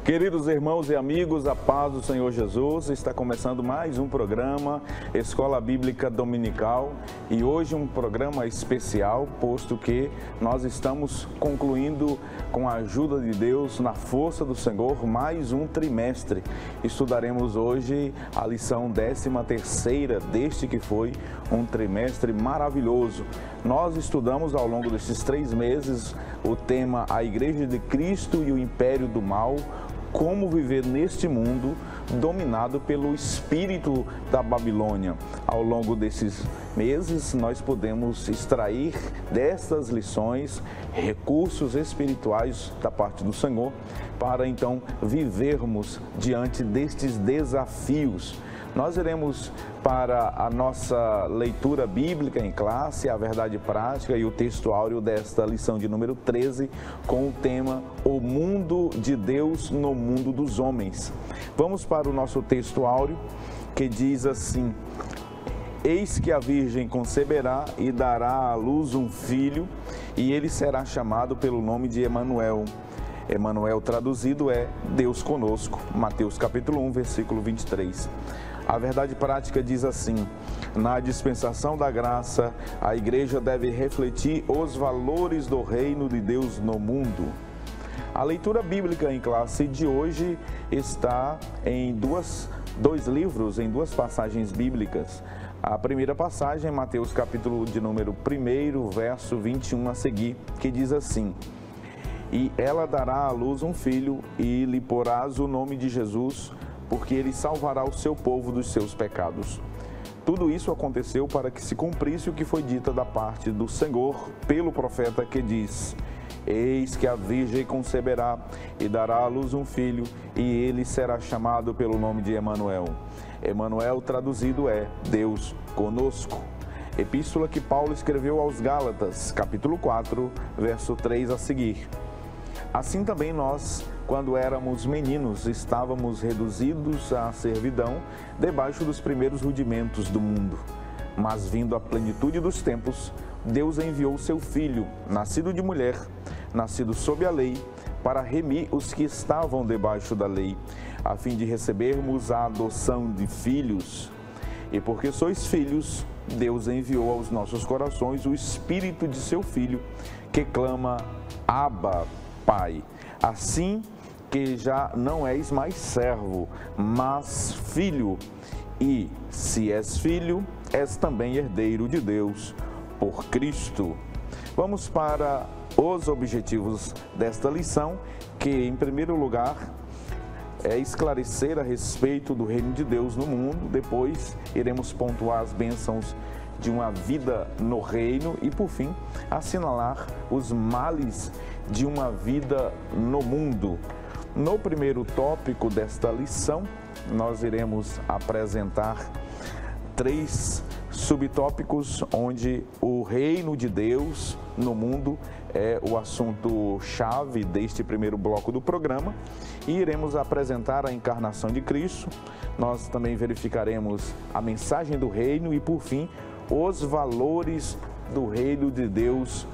Queridos irmãos e amigos, a paz do Senhor Jesus, está começando mais um programa Escola Bíblica Dominical e hoje um programa especial, posto que nós estamos concluindo com a ajuda de Deus, na força do Senhor, mais um trimestre. Estudaremos hoje a lição 13ª deste que foi um trimestre maravilhoso. Nós estudamos ao longo desses 3 meses o tema A Igreja de Cristo e o Império do Mal, como viver neste mundo dominado pelo espírito da Babilônia. Ao longo desses meses, nós podemos extrair destas lições recursos espirituais da parte do Senhor para então vivermos diante destes desafios. Nós iremos para a nossa leitura bíblica em classe, a verdade prática e o texto áureo desta lição de número 13, com o tema O Mundo de Deus no Mundo dos Homens. Vamos para o nosso texto áureo, que diz assim: Eis que a Virgem conceberá e dará à luz um filho, e ele será chamado pelo nome de Emanuel. Emanuel traduzido é Deus conosco. Mateus capítulo 1, versículo 23. A verdade prática diz assim: na dispensação da graça, a igreja deve refletir os valores do reino de Deus no mundo. A leitura bíblica em classe de hoje está em dois livros, em 2 passagens bíblicas. A primeira passagem é Mateus capítulo de número 1, verso 21 a seguir, que diz assim: E ela dará à luz um filho, e lhe porás o nome de Jesus, porque ele salvará o seu povo dos seus pecados. Tudo isso aconteceu para que se cumprisse o que foi dito da parte do Senhor pelo profeta, que diz: Eis que a Virgem conceberá e dará à luz um filho, e ele será chamado pelo nome de Emanuel. Emanuel traduzido é Deus conosco. Epístola que Paulo escreveu aos Gálatas, capítulo 4, verso 3 a seguir. Assim também nós, quando éramos meninos, estávamos reduzidos à servidão debaixo dos primeiros rudimentos do mundo. Mas vindo a plenitude dos tempos, Deus enviou seu Filho, nascido de mulher, nascido sob a lei, para remir os que estavam debaixo da lei, a fim de recebermos a adoção de filhos. E porque sois filhos, Deus enviou aos nossos corações o Espírito de seu Filho, que clama: Abba, Pai. Assim que já não és mais servo, mas filho. E se és filho, és também herdeiro de Deus por Cristo. Vamos para os objetivos desta lição, que em primeiro lugar é esclarecer a respeito do reino de Deus no mundo. Depois iremos pontuar as bênçãos de uma vida no reino e, por fim, assinalar os males de uma vida no mundo. No primeiro tópico desta lição, nós iremos apresentar 3 subtópicos, onde o reino de Deus no mundo é o assunto-chave deste primeiro bloco do programa, e iremos apresentar a encarnação de Cristo. Nós também verificaremos a mensagem do reino e, por fim, os valores do reino de Deus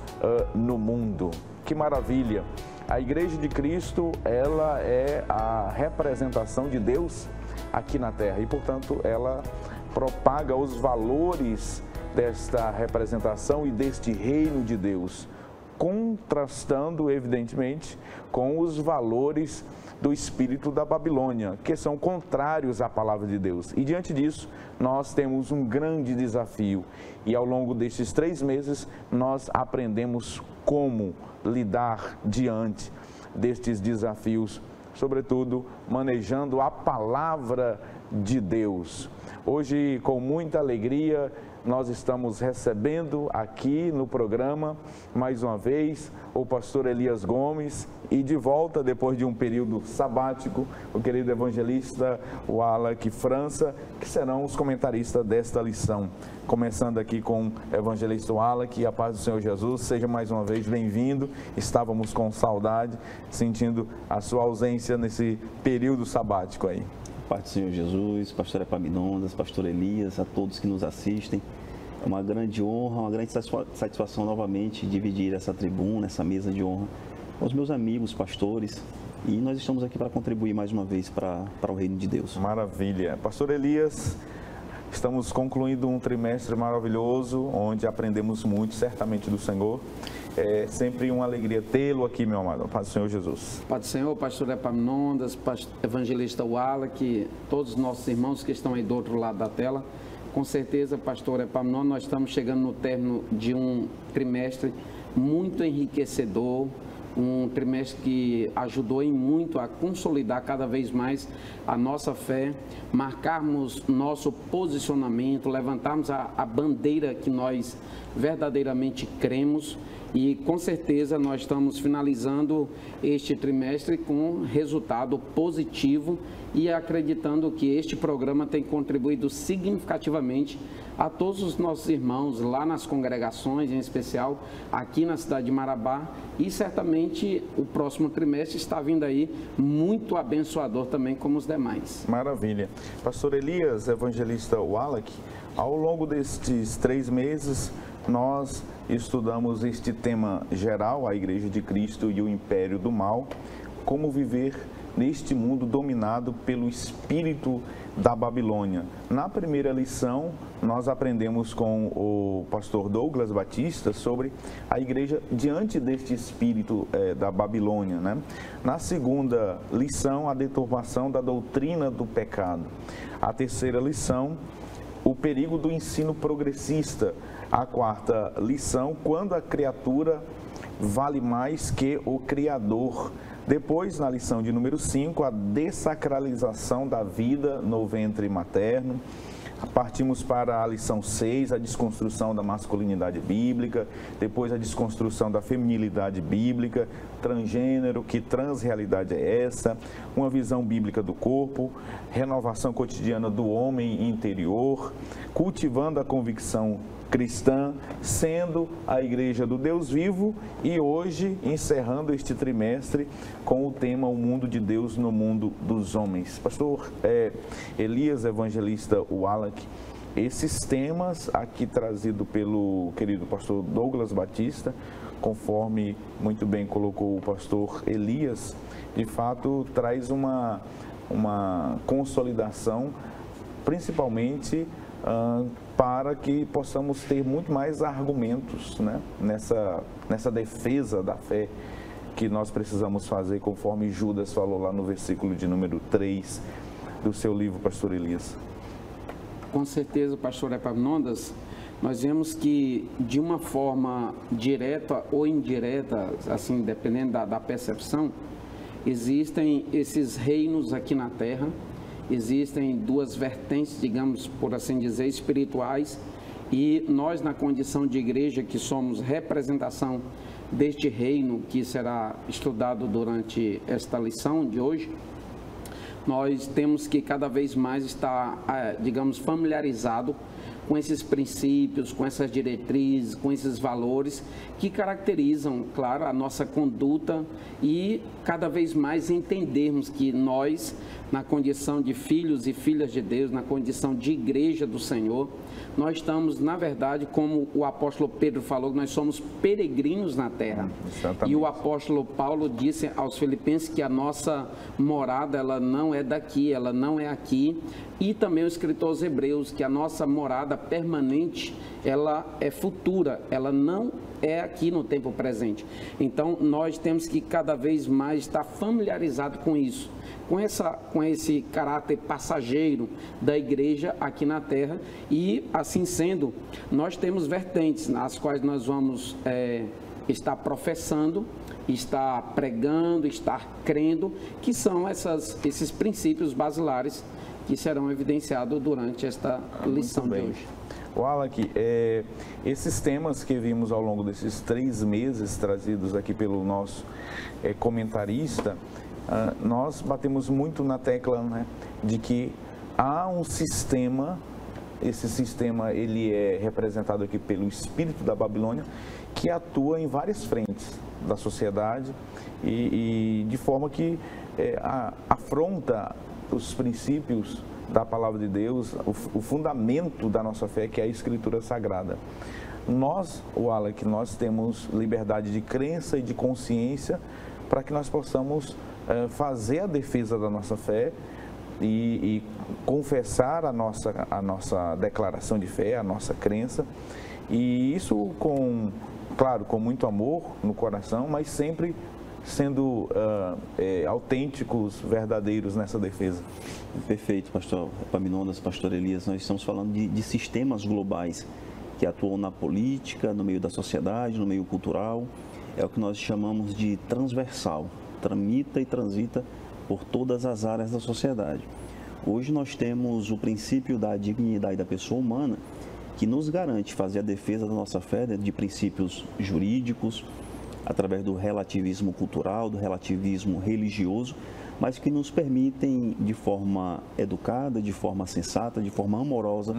no mundo. Que maravilha! A Igreja de Cristo, ela é a representação de Deus aqui na Terra e, portanto, ela propaga os valores desta representação e deste reino de Deus, contrastando, evidentemente, com os valores do espírito da Babilônia, que são contrários à palavra de Deus. E diante disso, nós temos um grande desafio. E ao longo destes 3 meses, nós aprendemos como lidar diante destes desafios, sobretudo manejando a palavra de Deus. Hoje, com muita alegria, nós estamos recebendo aqui no programa, mais uma vez, o pastor Elias Gomes, e de volta, depois de um período sabático, o querido evangelista Wallach França, que serão os comentaristas desta lição. Começando aqui com o evangelista Wallach, a paz do Senhor Jesus, seja mais uma vez bem-vindo. Estávamos com saudade, sentindo a sua ausência nesse período sabático aí. Paz do Senhor Jesus, pastor Epaminondas, pastor Elias, a todos que nos assistem. É uma grande honra, uma grande satisfação novamente dividir essa tribuna, essa mesa de honra com os meus amigos pastores, E nós estamos aqui para contribuir mais uma vez para o reino de Deus. Maravilha. Pastor Elias, estamos concluindo um trimestre maravilhoso, onde aprendemos muito, certamente, do Senhor. É sempre uma alegria tê-lo aqui, meu amado. Paz do Senhor Jesus. Paz do Senhor, pastor Epaminondas, evangelista Wallack, todos os nossos irmãos que estão aí do outro lado da tela. Com certeza, pastor Epaminondas, nós estamos chegando no término de um trimestre muito enriquecedor, um trimestre que ajudou em muito a consolidar cada vez mais a nossa fé, marcarmos nosso posicionamento, levantarmos a bandeira que nós verdadeiramente cremos. E com certeza nós estamos finalizando este trimestre com resultado positivo e acreditando que este programa tem contribuído significativamente a todos os nossos irmãos lá nas congregações, em especial aqui na cidade de Marabá, e certamente o próximo trimestre está vindo aí muito abençoador também como os demais. Maravilha. Pastor Elias, evangelista Wallack, ao longo destes 3 meses nós estudamos este tema geral, a Igreja de Cristo e o Império do Mal, como viver neste mundo dominado pelo espírito da Babilônia. Na primeira lição, nós aprendemos com o pastor Douglas Batista sobre a igreja diante deste espírito da Babilônia, né? Na segunda lição, a deturpação da doutrina do pecado. A terceira lição, o perigo do ensino progressista. A quarta lição, quando a criatura vale mais que o Criador. Depois, na lição de número 5, a dessacralização da vida no ventre materno. Partimos para a lição 6, a desconstrução da masculinidade bíblica, depois a desconstrução da feminilidade bíblica, transgênero, que transrealidade é essa, uma visão bíblica do corpo, renovação cotidiana do homem interior, cultivando a convicção cristã, sendo a Igreja do Deus vivo, e hoje encerrando este trimestre com o tema O Mundo de Deus no Mundo dos Homens. Pastor Elias, evangelista Wallack, esses temas aqui trazidos pelo querido pastor Douglas Batista, conforme muito bem colocou o pastor Elias, de fato traz uma consolidação, principalmente para que possamos ter muito mais argumentos, né, nessa defesa da fé que nós precisamos fazer, conforme Judas falou lá no versículo de número 3 do seu livro, pastor Elias. Com certeza, pastor Epaminondas, nós vemos que de uma forma direta ou indireta, assim, dependendo da percepção, existem esses reinos aqui na Terra. Existem 2 vertentes, digamos, por assim dizer, espirituais, e nós, na condição de igreja, que somos representação deste reino que será estudado durante esta lição de hoje, nós temos que cada vez mais estar, digamos, familiarizado com esses princípios, com essas diretrizes, com esses valores que caracterizam, claro, a nossa conduta, e cada vez mais entendermos que nós, na condição de filhos e filhas de Deus, na condição de igreja do Senhor, nós estamos, na verdade, como o apóstolo Pedro falou, nós somos peregrinos na terra. Exatamente. E o apóstolo Paulo disse aos Filipenses que a nossa morada, ela não é daqui, ela não é aqui. E também o escritor aos Hebreus, que a nossa morada permanente, ela é futura, ela não é aqui no tempo presente. Então, nós temos que cada vez mais estar familiarizado com isso, com esse caráter passageiro da igreja aqui na terra. E, assim sendo, nós temos vertentes nas quais nós vamos estar professando, estar pregando, estar crendo, que são esses princípios basilares que serão evidenciados durante esta lição de hoje. Wallack, esses temas que vimos ao longo desses 3 meses trazidos aqui pelo nosso comentarista, nós batemos muito na tecla, né, de que há um sistema, esse sistema ele é representado aqui pelo espírito da Babilônia, que atua em várias frentes da sociedade e de forma que afronta os princípios da palavra de Deus, o fundamento da nossa fé, que é a Escritura Sagrada. Nós, Wallack, nós temos liberdade de crença e de consciência para que nós possamos fazer a defesa da nossa fé e confessar a nossa declaração de fé, a nossa crença, e isso claro, com muito amor no coração, mas sempre sendo autênticos, verdadeiros nessa defesa. Perfeito, pastor Epaminondas, pastor Elias. Nós estamos falando de sistemas globais que atuam na política, no meio da sociedade, no meio cultural. É o que nós chamamos de transversal, tramita e transita por todas as áreas da sociedade. Hoje nós temos o princípio da dignidade da pessoa humana, que nos garante fazer a defesa da nossa fé de princípios jurídicos, através do relativismo cultural, do relativismo religioso, mas que nos permitem, de forma educada, de forma sensata, de forma amorosa,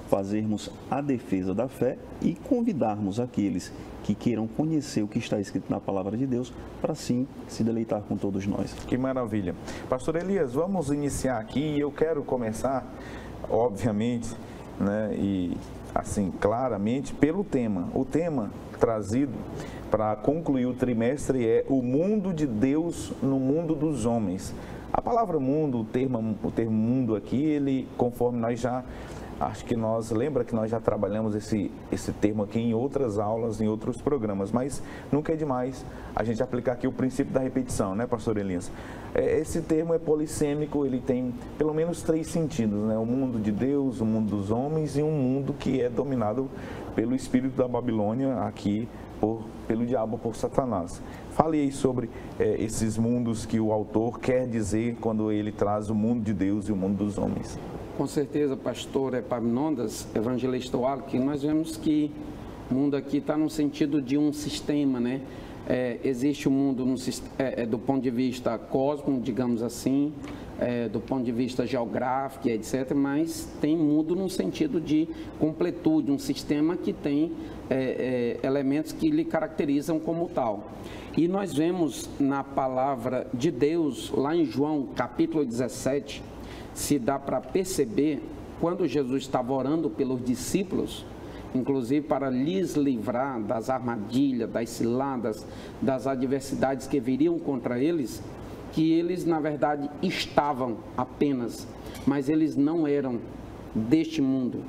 fazermos a defesa da fé e convidarmos aqueles que queiram conhecer o que está escrito na Palavra de Deus, para sim se deleitar com todos nós. Que maravilha. Pastor Elias, vamos iniciar aqui e eu quero começar, obviamente, né, e assim, claramente, pelo tema. O tema trazido para concluir o trimestre é o mundo de Deus no mundo dos homens. A palavra mundo, o termo mundo aqui, ele, conforme nós já, acho que lembra que nós já trabalhamos esse termo aqui em outras aulas, em outros programas, mas nunca é demais a gente aplicar aqui o princípio da repetição, né, pastor Elias? Esse termo é polissêmico, ele tem pelo menos 3 sentidos, né? O mundo de Deus, o mundo dos homens e um mundo que é dominado pelo espírito da Babilônia aqui, pelo diabo, por Satanás. Fale aí sobre esses mundos que o autor quer dizer quando ele traz o mundo de Deus e o mundo dos homens. Com certeza, pastor Epaminondas, evangelista Wallace, nós vemos que o mundo aqui está no sentido de um sistema, né? Existe o mundo do ponto de vista cósmico, digamos assim, do ponto de vista geográfico, etc., mas tem mundo no sentido de completude, um sistema que tem elementos que lhe caracterizam como tal. E nós vemos na palavra de Deus, lá em João capítulo 17, se dá para perceber, quando Jesus estava orando pelos discípulos, inclusive para lhes livrar das armadilhas, das ciladas, das adversidades que viriam contra eles, que eles, na verdade, estavam apenas, mas eles não eram deste mundo.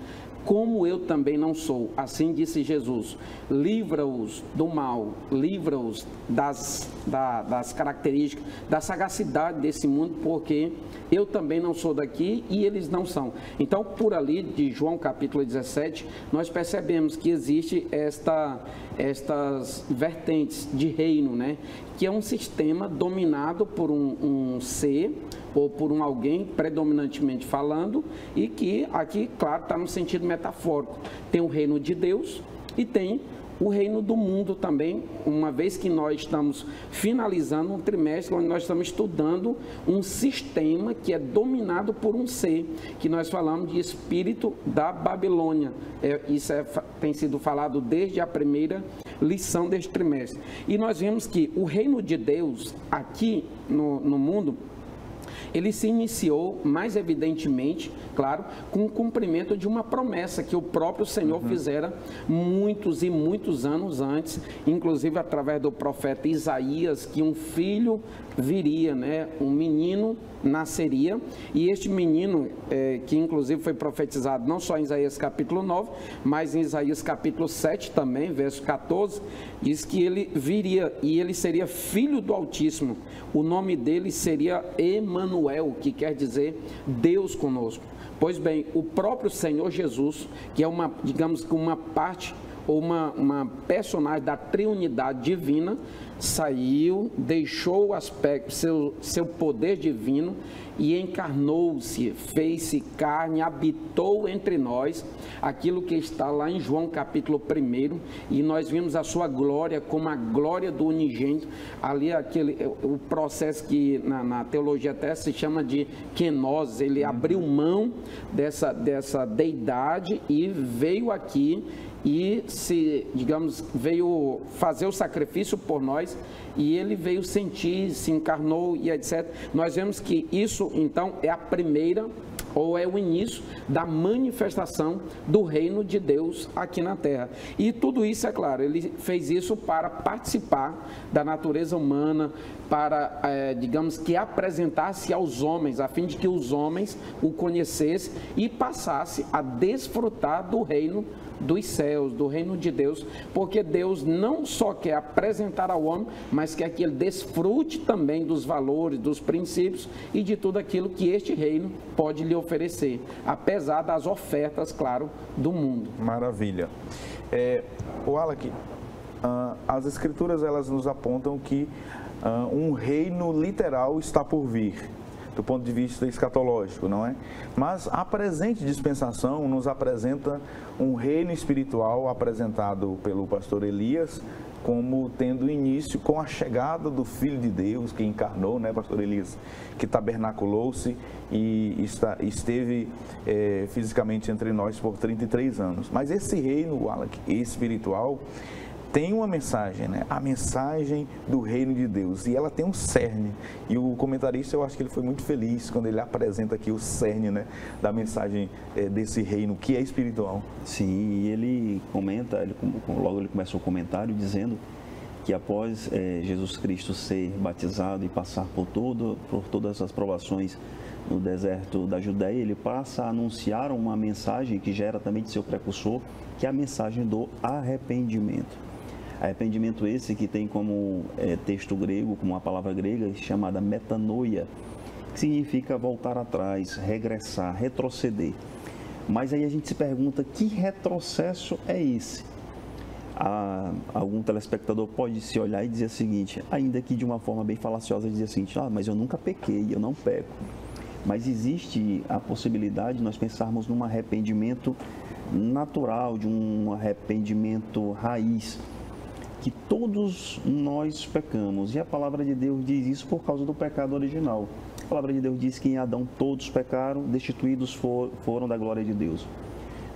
Como eu também não sou, assim disse Jesus, livra-os do mal, livra-os das características, da sagacidade desse mundo, porque eu também não sou daqui e eles não são. Então, por ali, de João capítulo 17, nós percebemos que existe estas vertentes de reino, né? Que é um sistema dominado por um ser, ou por alguém, predominantemente falando, e que aqui, claro, está no sentido metafórico. Tem o reino de Deus e tem o reino do mundo também, uma vez que nós estamos finalizando um trimestre onde nós estamos estudando um sistema que é dominado por um ser, que nós falamos de espírito da Babilônia. Isso tem sido falado desde a primeira lição deste trimestre. E nós vemos que o reino de Deus aqui no mundo, ele se iniciou, mais evidentemente, claro, com o cumprimento de uma promessa que o próprio Senhor fizera muitos e muitos anos antes, inclusive através do profeta Isaías, que um filho viria, né? Um menino nasceria, e este menino, que inclusive foi profetizado não só em Isaías capítulo 9, mas em Isaías capítulo 7 também, verso 14, diz que ele viria e ele seria filho do Altíssimo. O nome dele seria Emanuel, que quer dizer Deus conosco. Pois bem, o próprio Senhor Jesus, que é digamos que uma parte ou uma personagem da triunidade divina, saiu, deixou o aspecto, seu poder divino e encarnou-se, fez-se carne, habitou entre nós, aquilo que está lá em João capítulo 1, e nós vimos a sua glória como a glória do unigênito, ali o processo que na teologia até se chama de kenosis, ele abriu mão dessa deidade e veio aqui e veio fazer o sacrifício por nós, e ele veio sentir, se encarnou e etc. Nós vemos que isso, então, é a primeira ou é o início da manifestação do reino de Deus aqui na terra. E tudo isso, é claro, ele fez isso para participar da natureza humana, para, digamos que, apresentar-se aos homens, a fim de que os homens o conhecessem e passassem a desfrutar do reino dos céus, do reino de Deus, porque Deus não só quer apresentar ao homem, mas quer que ele desfrute também dos valores, dos princípios e de tudo aquilo que este reino pode lhe oferecer, apesar das ofertas, claro, do mundo. Maravilha. Wallach, as escrituras elas nos apontam que um reino literal está por vir, do ponto de vista escatológico, não é? Mas a presente dispensação nos apresenta um reino espiritual apresentado pelo pastor Elias como tendo início com a chegada do Filho de Deus que encarnou, né, pastor Elias, que tabernaculou-se e esteve fisicamente entre nós por 33 anos. Mas esse reino, Wallach, espiritual, tem uma mensagem, né? A mensagem do reino de Deus, e ela tem um cerne, e o comentarista, eu acho que ele foi muito feliz quando ele apresenta aqui o cerne, né, da mensagem desse reino, que é espiritual. Sim, e ele comenta, logo ele começa o comentário dizendo que após Jesus Cristo ser batizado e passar por todas as provações no deserto da Judéia, ele passa a anunciar uma mensagem que já era também de seu precursor, que é a mensagem do arrependimento. Arrependimento esse que tem como texto grego, como uma palavra grega chamada metanoia, que significa voltar atrás, regressar, retroceder. Mas aí a gente se pergunta, que retrocesso é esse? Algum telespectador pode se olhar e dizer o seguinte, ainda que de uma forma bem falaciosa, dizer assim, mas eu nunca pequei, eu não peco. Mas existe a possibilidade de nós pensarmos num arrependimento natural, de um arrependimento raiz, que todos nós pecamos, e a palavra de Deus diz isso por causa do pecado original. A palavra de Deus diz que em Adão todos pecaram, destituídos foram da glória de Deus.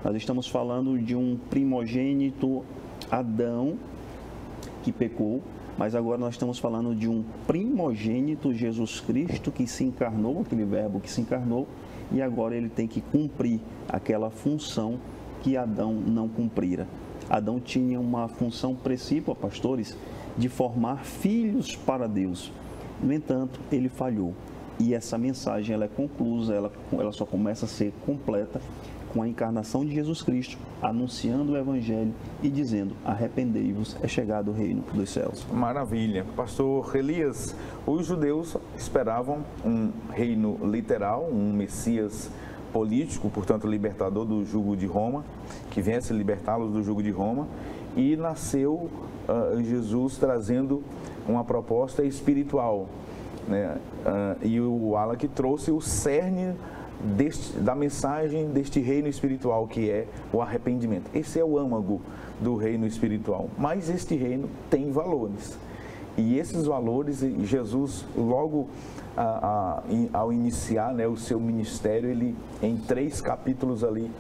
Nós estamos falando de um primogênito Adão que pecou, mas agora nós estamos falando de um primogênito Jesus Cristo que se encarnou, aquele verbo que se encarnou, e agora ele tem que cumprir aquela função que Adão não cumprira. Adão tinha uma função precípua, pastores, de formar filhos para Deus. No entanto, ele falhou. E essa mensagem ela é conclusa, ela só começa a ser completa com a encarnação de Jesus Cristo, anunciando o Evangelho e dizendo, arrependei-vos, é chegado o reino dos céus. Maravilha. Pastor Elias, os judeus esperavam um reino literal, um Messias político, portanto libertador do jugo de Roma, que viesse libertá-los do jugo de Roma, e nasceu Jesus trazendo uma proposta espiritual, né? E o Wallach trouxe o cerne da mensagem deste reino espiritual, que é o arrependimento. Esse é o âmago do reino espiritual, mas este reino tem valores, e esses valores, Jesus logo ao iniciar, né, o seu ministério, ele em 3 capítulos ali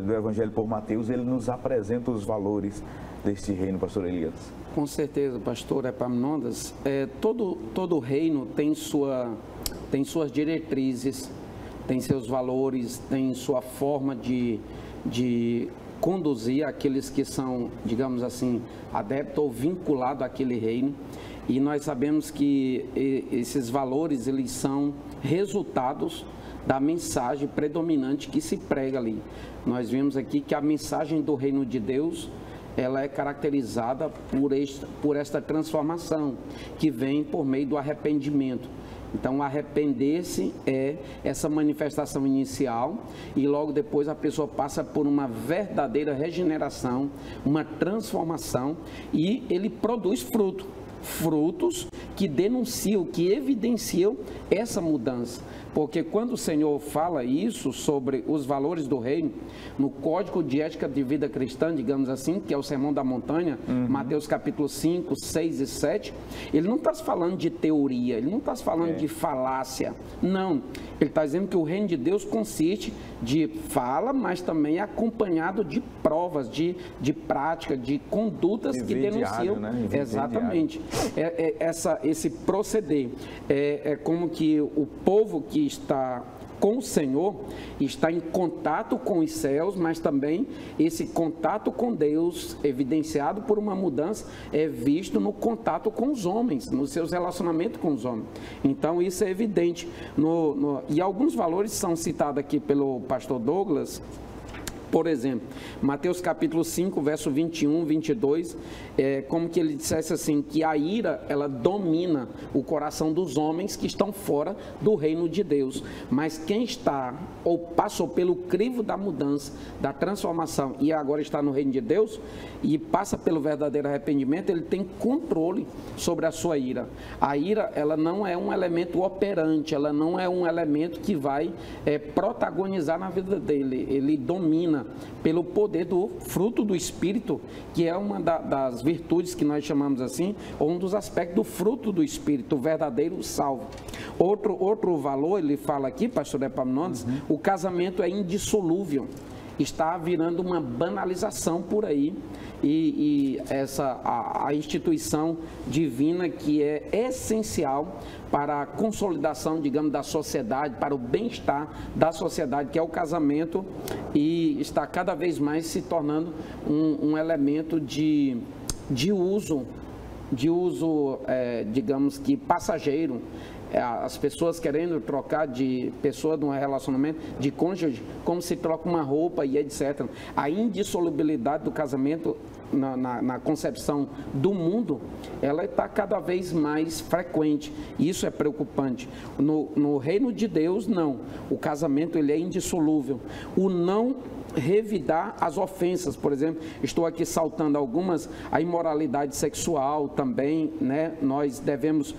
do Evangelho por Mateus, ele nos apresenta os valores deste reino, pastor Elias. Com certeza, pastor Epaminondas, todo reino tem suas diretrizes, tem seus valores, tem sua forma de conduzir aqueles que são, digamos assim, adeptos ou vinculados àquele reino. E nós sabemos que esses valores, eles são resultados da mensagem predominante que se prega ali. Nós vimos aqui que a mensagem do reino de Deus, ela é caracterizada por esta transformação, que vem por meio do arrependimento. Então, arrepender-se é essa manifestação inicial, e logo depois a pessoa passa por uma verdadeira regeneração, uma transformação, e ele produz frutos que denunciam, que evidenciam essa mudança. Porque quando o Senhor fala isso sobre os valores do reino, no Código de Ética de Vida Cristã, digamos assim, que é o Sermão da Montanha, Mateus capítulo 5, 6 e 7, ele não está falando de teoria, ele não está falando de falácia, não. Ele está dizendo que o reino de Deus consiste de fala, mas também é acompanhado de provas, de prática, de condutas que denunciam. Né? Exatamente. Esse proceder é como que o povo que está com o Senhor está em contato com os céus, mas também esse contato com Deus, evidenciado por uma mudança, é visto no contato com os homens, nos seus relacionamentos com os homens. Então isso é evidente. E alguns valores são citados aqui pelo pastor Douglas. Por exemplo, Mateus capítulo 5, verso 21, 22, como que ele dissesse assim, que a ira, ela domina o coração dos homens que estão fora do reino de Deus. Mas quem está, ou passou pelo crivo da mudança, da transformação, e agora está no reino de Deus, e passa pelo verdadeiro arrependimento, ele tem controle sobre a sua ira. A ira, ela não é um elemento operante, ela não é um elemento que vai protagonizar na vida dele, ele domina pelo poder do fruto do Espírito, que é uma das virtudes que nós chamamos assim, ou um dos aspectos do fruto do Espírito, o verdadeiro salvo. Outro valor, ele fala aqui, pastor Epaminondas, o casamento é indissolúvel, está virando uma banalização por aí, e a instituição divina que é essencial para a consolidação, digamos, da sociedade, para o bem-estar da sociedade, que é o casamento, e está cada vez mais se tornando um elemento de uso, digamos que passageiro. As pessoas querendo trocar de pessoa de um relacionamento, de cônjuge, como se troca uma roupa e etc. A indissolubilidade do casamento na concepção do mundo, ela está cada vez mais frequente. Isso é preocupante. No reino de Deus, não. O casamento, ele é indissolúvel. O não revidar as ofensas, por exemplo, estou aqui saltando algumas, a imoralidade sexual também, né? Nós devemos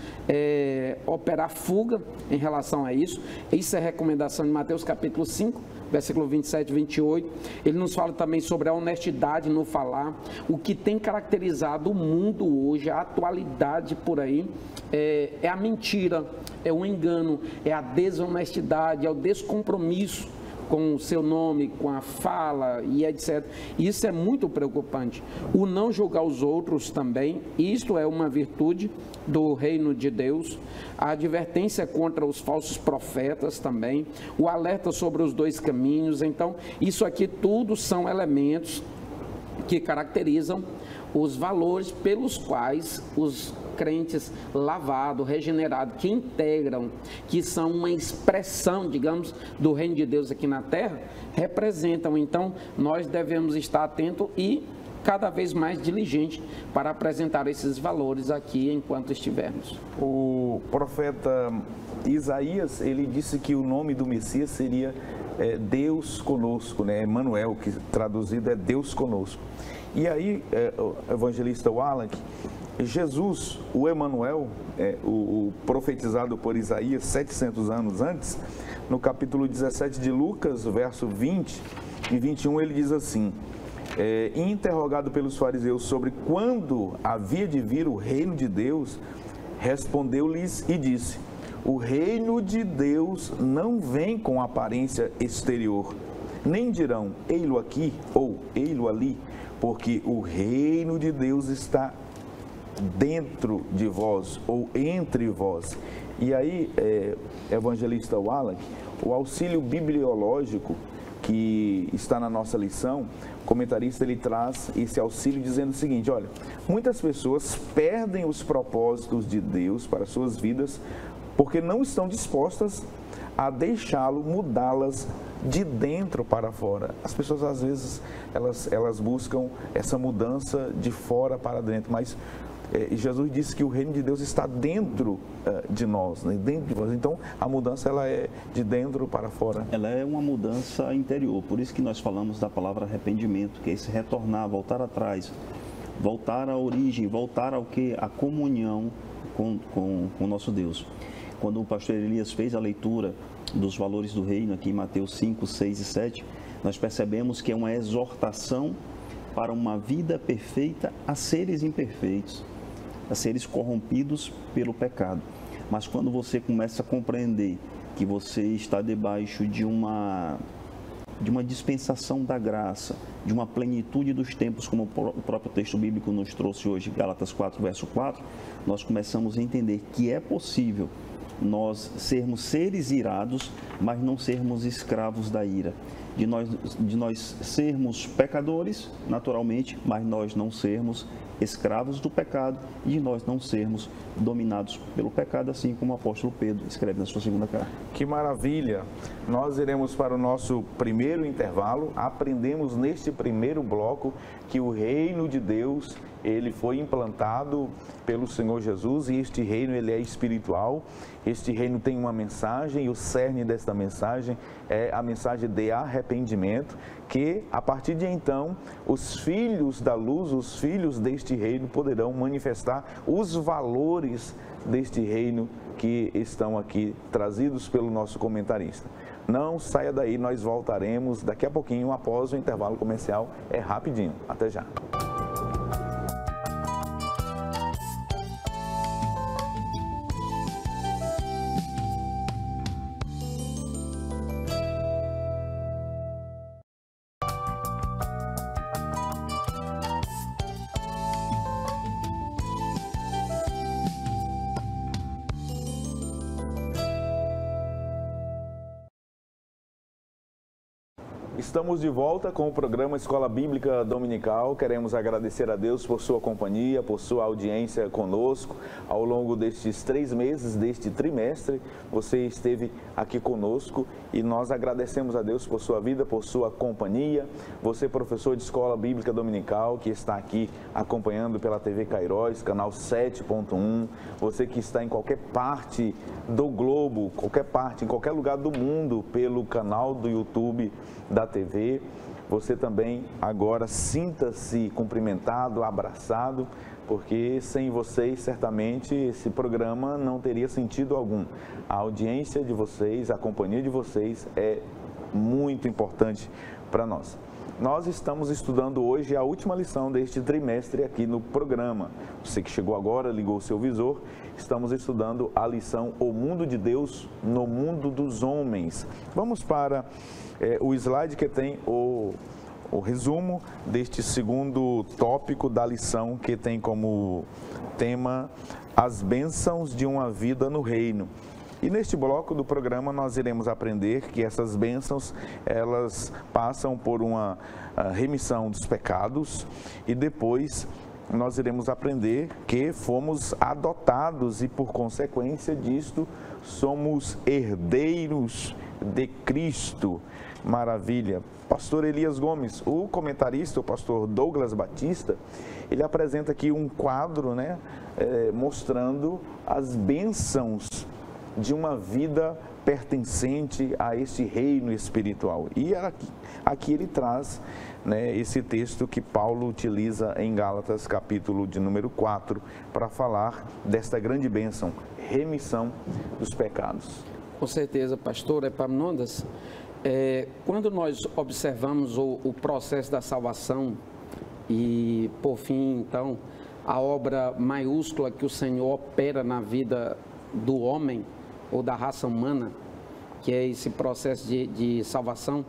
operar fuga em relação a isso. Isso é recomendação de Mateus capítulo 5, versículo 27 e 28. Ele nos fala também sobre a honestidade no falar. O que tem caracterizado o mundo hoje, a atualidade por aí, é a mentira, é o engano, é a desonestidade, é o descompromisso com o seu nome, com a fala e etc. Isso é muito preocupante. O não julgar os outros também, isto é uma virtude do reino de Deus. A advertência contra os falsos profetas também, o alerta sobre os dois caminhos. Então, isso aqui tudo são elementos que caracterizam os valores pelos quais os crentes lavados, regenerados, que integram, que são uma expressão, digamos, do reino de Deus aqui na terra, representam. Então, nós devemos estar atentos e cada vez mais diligentes para apresentar esses valores aqui enquanto estivermos. O profeta Isaías, ele disse que o nome do Messias seria Deus conosco, né? Emmanuel, que traduzido é Deus conosco. E aí, o evangelista Wallach, Jesus, o Emmanuel, o profetizado por Isaías 700 anos antes, no capítulo 17 de Lucas, verso 20 e 21, ele diz assim, interrogado pelos fariseus sobre quando havia de vir o reino de Deus, respondeu-lhes e disse, o reino de Deus não vem com aparência exterior, nem dirão, ei-lo aqui ou ei-lo ali, porque o reino de Deus está dentro de vós ou entre vós. E aí, evangelista Wallach, o auxílio bibliológico que está na nossa lição, o comentarista ele traz esse auxílio dizendo o seguinte, olha, muitas pessoas perdem os propósitos de Deus para suas vidas porque não estão dispostas a deixá-lo mudá-las de dentro para fora. As pessoas às vezes elas buscam essa mudança de fora para dentro, mas Jesus disse que o reino de Deus está dentro de nós, né? Dentro de nós. Então a mudança ela é de dentro para fora. Ela é uma mudança interior, por isso que nós falamos da palavra arrependimento, que é esse retornar, voltar atrás, voltar à origem, voltar ao que? A comunhão com o nosso Deus. Quando o pastor Elias fez a leitura dos valores do reino aqui em Mateus 5, 6 e 7, nós percebemos que é uma exortação para uma vida perfeita a seres imperfeitos, a seres corrompidos pelo pecado. Mas quando você começa a compreender que você está debaixo de uma dispensação da graça, de uma plenitude dos tempos, como o próprio texto bíblico nos trouxe hoje, Gálatas 4, verso 4, nós começamos a entender que é possível nós sermos seres irados, mas não sermos escravos da ira. De nós sermos pecadores, naturalmente, mas nós não sermos escravos do pecado e de nós não sermos dominados pelo pecado, assim como o apóstolo Pedro escreve na sua segunda carta. Que maravilha! Nós iremos para o nosso primeiro intervalo. Aprendemos neste primeiro bloco que o reino de Deus, ele foi implantado pelo Senhor Jesus, e este reino, ele é espiritual. Este reino tem uma mensagem, e o cerne desta mensagem é a mensagem de arrependimento, que a partir de então os filhos da luz, os filhos deste reino poderão manifestar os valores deste reino que estão aqui trazidos pelo nosso comentarista. Não saia daí, nós voltaremos daqui a pouquinho após o intervalo comercial. É rapidinho, até já. Estamos de volta com o programa Escola Bíblica Dominical. Queremos agradecer a Deus por sua companhia, por sua audiência conosco. Ao longo destes 3 meses, deste trimestre, você esteve aqui conosco e nós agradecemos a Deus por sua vida, por sua companhia. Você, professor de Escola Bíblica Dominical, que está aqui acompanhando pela TV Cairóis, canal 7.1. Você que está em qualquer parte do globo, qualquer parte, em qualquer lugar do mundo, pelo canal do YouTube da TV, você também agora sinta-se cumprimentado, abraçado, porque sem vocês certamente esse programa não teria sentido algum. A audiência de vocês, a companhia de vocês é muito importante para nós. Nós estamos estudando hoje a última lição deste trimestre aqui no programa. Você que chegou agora, ligou o seu visor, estamos estudando a lição O Mundo de Deus no Mundo dos Homens. Vamos para o slide que tem o resumo deste segundo tópico da lição, que tem como tema as bênçãos de uma vida no reino. E neste bloco do programa nós iremos aprender que essas bênçãos, elas passam por uma remissão dos pecados, e depois nós iremos aprender que fomos adotados e por consequência disto somos herdeiros de Cristo. Maravilha. Pastor Elias Gomes, o comentarista, o pastor Douglas Batista, ele apresenta aqui um quadro, né, mostrando as bênçãos de uma vida pertencente a este reino espiritual. E aqui ele traz, né, esse texto que Paulo utiliza em Gálatas, capítulo de número 4, para falar desta grande bênção, remissão dos pecados. Com certeza, pastor Epaminondas. Quando nós observamos o processo da salvação e, por fim, então, a obra maiúscula que o Senhor opera na vida do homem ou da raça humana, que é esse processo de salvação,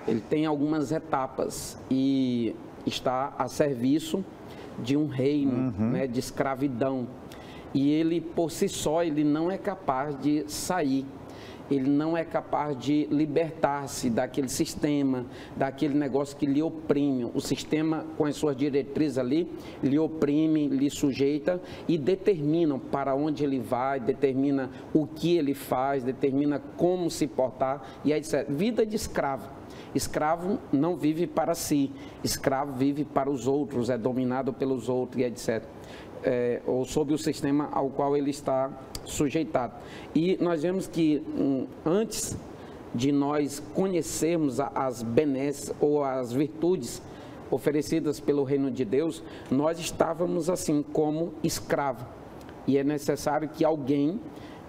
ele tem algumas etapas e está a serviço de um reino, né, de escravidão. E ele, por si só, ele não é capaz de sair. Ele não é capaz de libertar-se daquele sistema, daquele negócio que lhe oprime. O sistema, com as suas diretrizes ali, lhe oprime, lhe sujeita e determinam para onde ele vai, determina o que ele faz, determina como se portar e etc. Vida de escravo. Escravo não vive para si, escravo vive para os outros, é dominado pelos outros e etc. Ou sob o sistema ao qual ele está sujeitado. E nós vemos que antes de nós conhecermos as benesses ou as virtudes oferecidas pelo reino de Deus, nós estávamos assim como escravo. E é necessário que alguém,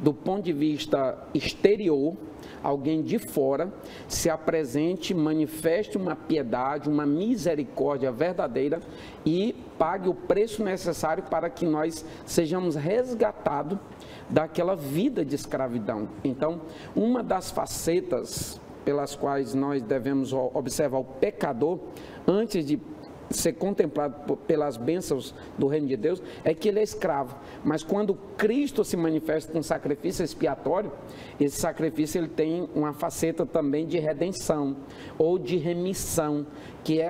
do ponto de vista exterior, alguém de fora, se apresente, manifeste uma piedade, uma misericórdia verdadeira e pague o preço necessário para que nós sejamos resgatados daquela vida de escravidão. Então, uma das facetas pelas quais nós devemos observar o pecador, antes de ser contemplado pelas bênçãos do reino de Deus, é que ele é escravo. Mas quando Cristo se manifesta com sacrifício expiatório, esse sacrifício ele tem uma faceta também de redenção ou de remissão, que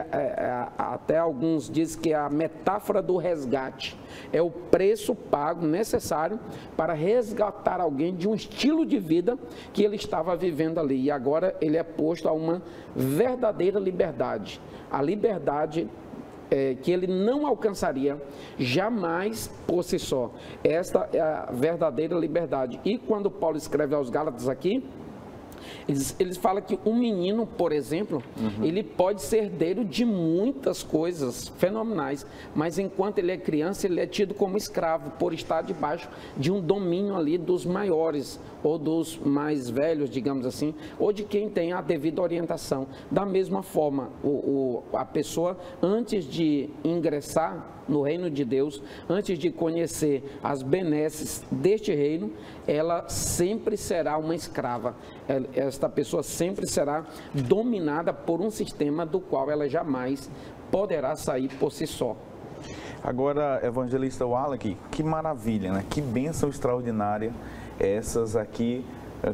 até alguns dizem que é a metáfora do resgate. É o preço pago necessário para resgatar alguém de um estilo de vida que ele estava vivendo ali. E agora ele é posto a uma verdadeira liberdade. A liberdade que ele não alcançaria jamais por si só. Esta é a verdadeira liberdade. E quando Paulo escreve aos Gálatas aqui, eles falam que um menino, por exemplo, ele pode ser herdeiro de muitas coisas fenomenais, mas enquanto ele é criança, ele é tido como escravo, por estar debaixo de um domínio ali dos maiores, ou dos mais velhos, digamos assim, ou de quem tem a devida orientação. Da mesma forma, a pessoa, antes de ingressar no reino de Deus, antes de conhecer as benesses deste reino, ela sempre será uma escrava. Esta pessoa sempre será dominada por um sistema do qual ela jamais poderá sair por si só. Agora, evangelista Wallach, que maravilha, né? Que bênção extraordinária essas aqui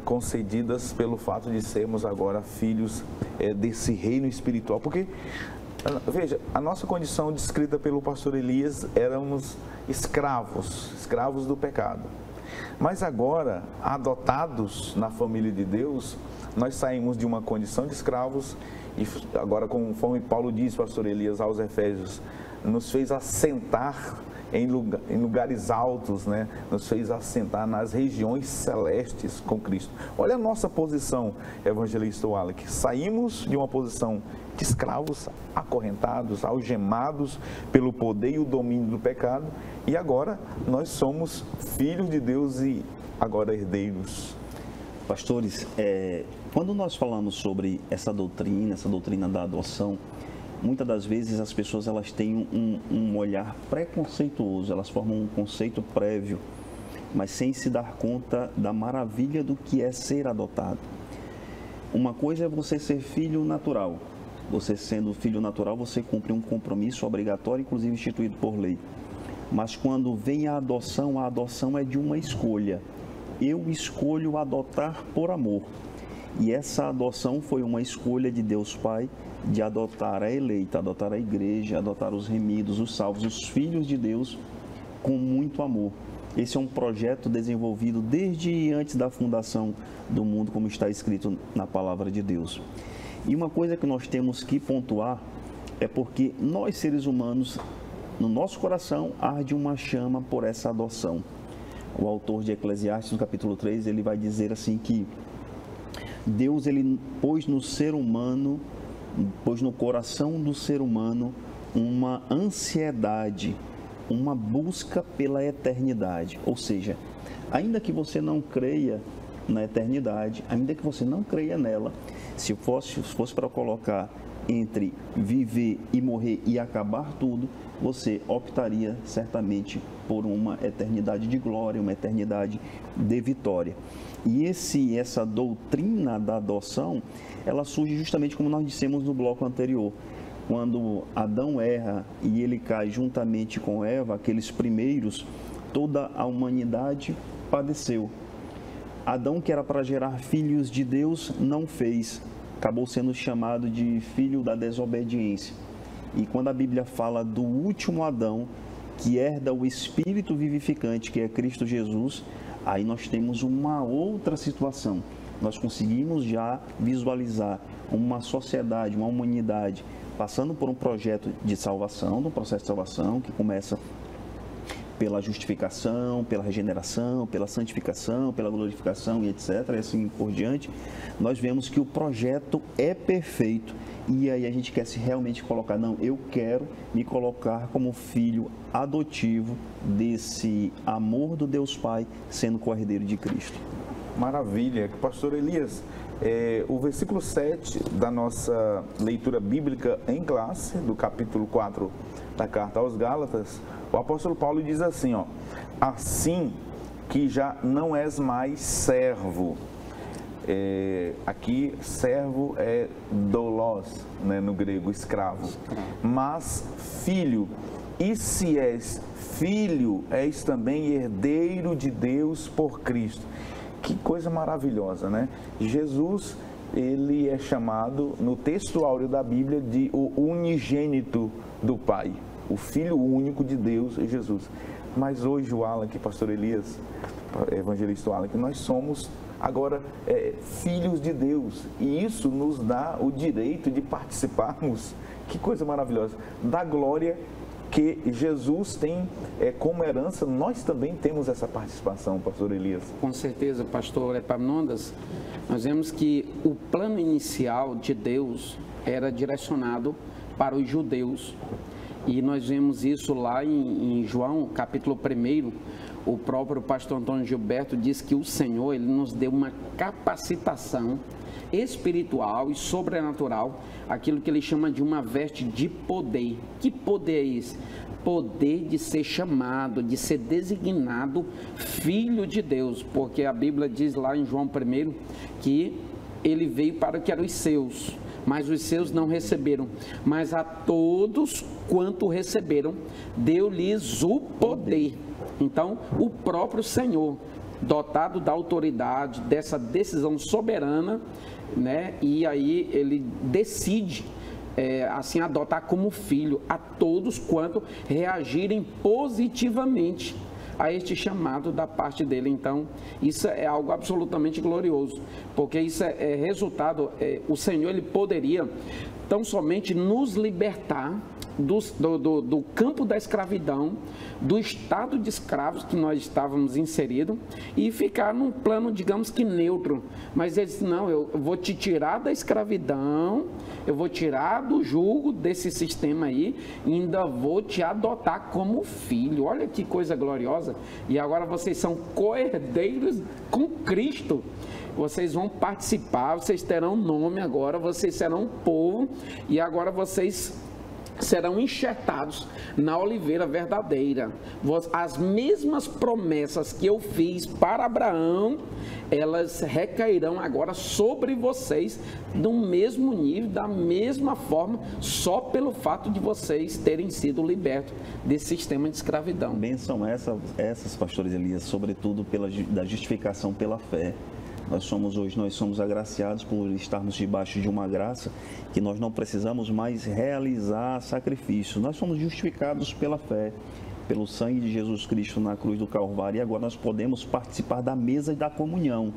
concedidas pelo fato de sermos agora filhos desse reino espiritual. Porque, veja, a nossa condição descrita pelo pastor Elias, éramos escravos do pecado. Mas agora, adotados na família de Deus, nós saímos de uma condição de escravos e agora, conforme Paulo diz, pastor Elias, aos Efésios, nos fez assentar em lugares altos, né? Nos fez assentar nas regiões celestes com Cristo. Olha a nossa posição, evangelista Wallach. Saímos de uma posição de escravos, acorrentados, algemados pelo poder e o domínio do pecado, e agora nós somos filhos de Deus e agora herdeiros. Pastores, quando nós falamos sobre essa doutrina da adoção, muitas das vezes as pessoas elas têm um olhar preconceituoso, elas formam um conceito prévio, mas sem se dar conta da maravilha do que é ser adotado. Uma coisa é você ser filho natural. Você sendo filho natural, você cumpre um compromisso obrigatório, inclusive instituído por lei. Mas quando vem a adoção é de uma escolha. Eu escolho adotar por amor. E essa adoção foi uma escolha de Deus Pai, de adotar a eleita, adotar a igreja, adotar os remidos, os salvos, os filhos de Deus, com muito amor. Esse é um projeto desenvolvido desde antes da fundação do mundo, como está escrito na palavra de Deus. E uma coisa que nós temos que pontuar é porque nós, seres humanos, no nosso coração arde uma chama por essa adoção. O autor de Eclesiastes, no capítulo 3, ele vai dizer assim que Deus, ele pôs no ser humano, pôs no coração do ser humano uma ansiedade, uma busca pela eternidade. Ou seja, ainda que você não creia na eternidade, ainda que você não creia nela, se fosse para colocar entre viver e morrer e acabar tudo, você optaria certamente por uma eternidade de glória, uma eternidade de vitória. E essa doutrina da adoção, ela surge justamente como nós dissemos no bloco anterior. Quando Adão erra e ele cai juntamente com Eva, aqueles primeiros, toda a humanidade padeceu. Adão, que era para gerar filhos de Deus, não fez. Acabou sendo chamado de filho da desobediência. E quando a Bíblia fala do último Adão, que herda o Espírito vivificante, que é Cristo Jesus, aí nós temos uma outra situação. Nós conseguimos já visualizar uma sociedade, uma humanidade, passando por um projeto de salvação, um processo de salvação que começa pela justificação, pela regeneração, pela santificação, pela glorificação e etc, e assim por diante. Nós vemos que o projeto é perfeito e aí a gente quer se realmente colocar, não, eu quero me colocar como filho adotivo desse amor do Deus Pai, sendo co-herdeiro de Cristo. Maravilha. Pastor Elias, o versículo 7 da nossa leitura bíblica em classe, do capítulo 4 da carta aos Gálatas, o apóstolo Paulo diz assim, ó: assim que já não és mais servo, aqui servo é doulos, né, no grego, escravo. Mas filho, e se és filho, és também herdeiro de Deus por Cristo. Que coisa maravilhosa, né? Jesus, ele é chamado no texto áureo da Bíblia de o unigênito do Pai, o Filho único de Deus, Jesus. Mas hoje o Alan, pastor Elias, evangelista Alan, que nós somos agora filhos de Deus, e isso nos dá o direito de participarmos, que coisa maravilhosa, da glória que Jesus tem como herança. Nós também temos essa participação, pastor Elias. Com certeza, pastor Epaminondas. Nós vemos que o plano inicial de Deus era direcionado para os judeus, e nós vemos isso lá em João, capítulo 1. O próprio pastor Antônio Gilberto diz que o Senhor, ele nos deu uma capacitação espiritual e sobrenatural, aquilo que ele chama de uma veste de poder. Que poder é esse? Poder de ser chamado, de ser designado filho de Deus, porque a Bíblia diz lá em João 1 que ele veio para que eram os seus, mas os seus não receberam. Mas a todos quanto receberam, deu-lhes o poder. Então, o próprio Senhor, dotado da autoridade, dessa decisão soberana, né? E aí ele decide, assim, adotar como filho a todos quanto reagirem positivamente a este chamado da parte dele. Então, isso é algo absolutamente glorioso, porque isso é resultado, o Senhor, ele poderia tão somente nos libertar do campo da escravidão, do estado de escravos que nós estávamos inseridos, e ficar num plano, digamos que neutro. Mas ele disse: não, eu vou te tirar da escravidão, eu vou tirar do jugo desse sistema aí, e ainda vou te adotar como filho. Olha que coisa gloriosa. E agora vocês são co-herdeiros com Cristo. Vocês vão participar, vocês terão nome agora, vocês serão um povo, e agora vocês serão enxertados na oliveira verdadeira. As mesmas promessas que eu fiz para Abraão, elas recairão agora sobre vocês do mesmo nível, da mesma forma, só pelo fato de vocês terem sido libertos desse sistema de escravidão. Bênção essas, pastores Elias, sobretudo da justificação pela fé. Nós somos agraciados por estarmos debaixo de uma graça que nós não precisamos mais realizar sacrifícios. Nós somos justificados pela fé, pelo sangue de Jesus Cristo na cruz do Calvário, e agora nós podemos participar da mesa da comunhão.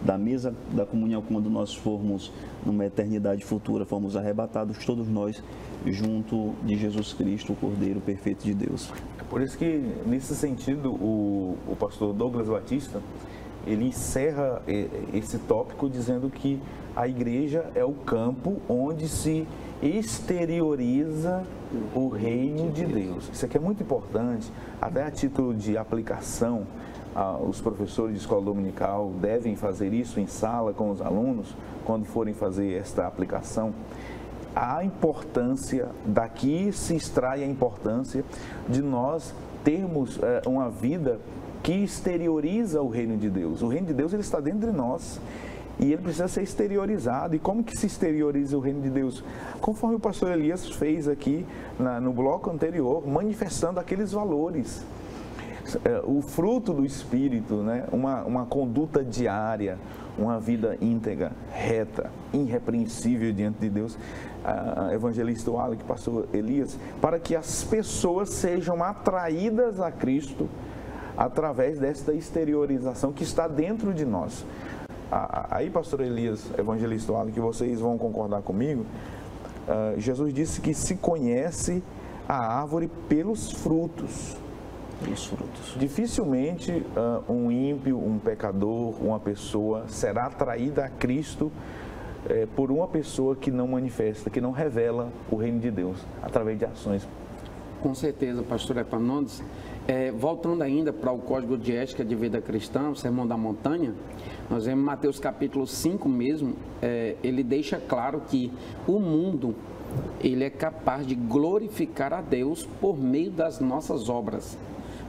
Da mesa da comunhão, quando nós formos numa eternidade futura, formos arrebatados todos nós junto de Jesus Cristo, o Cordeiro perfeito de Deus. É por isso que, nesse sentido, o pastor Douglas Batista, ele encerra esse tópico dizendo que a igreja é o campo onde se exterioriza o reino de Deus. Isso aqui é muito importante, até a título de aplicação. Os professores de escola dominical devem fazer isso em sala com os alunos, quando forem fazer esta aplicação. A importância, daqui se extrai a importância de nós termos uma vida que exterioriza o reino de Deus. O reino de Deus, ele está dentro de nós e ele precisa ser exteriorizado. E como que se exterioriza o reino de Deus? Conforme o pastor Elias fez aqui no bloco anterior, manifestando aqueles valores. O fruto do Espírito, né? Uma conduta diária, uma vida íntegra, reta, irrepreensível diante de Deus. Evangelista Wallace, pastor Elias, para que as pessoas sejam atraídas a Cristo através desta exteriorização que está dentro de nós. Aí, pastor Elias, evangelista Wallace, que vocês vão concordar comigo, Jesus disse que se conhece a árvore pelos frutos. Dificilmente um ímpio, um pecador, uma pessoa será atraída a Cristo por uma pessoa que não manifesta, que não revela o reino de Deus através de ações. Com certeza, pastor Epaminondas. Voltando ainda para o Código de Ética de Vida Cristã, o Sermão da Montanha, nós vemos Mateus capítulo 5 mesmo, ele deixa claro que o mundo, ele é capaz de glorificar a Deus por meio das nossas obras.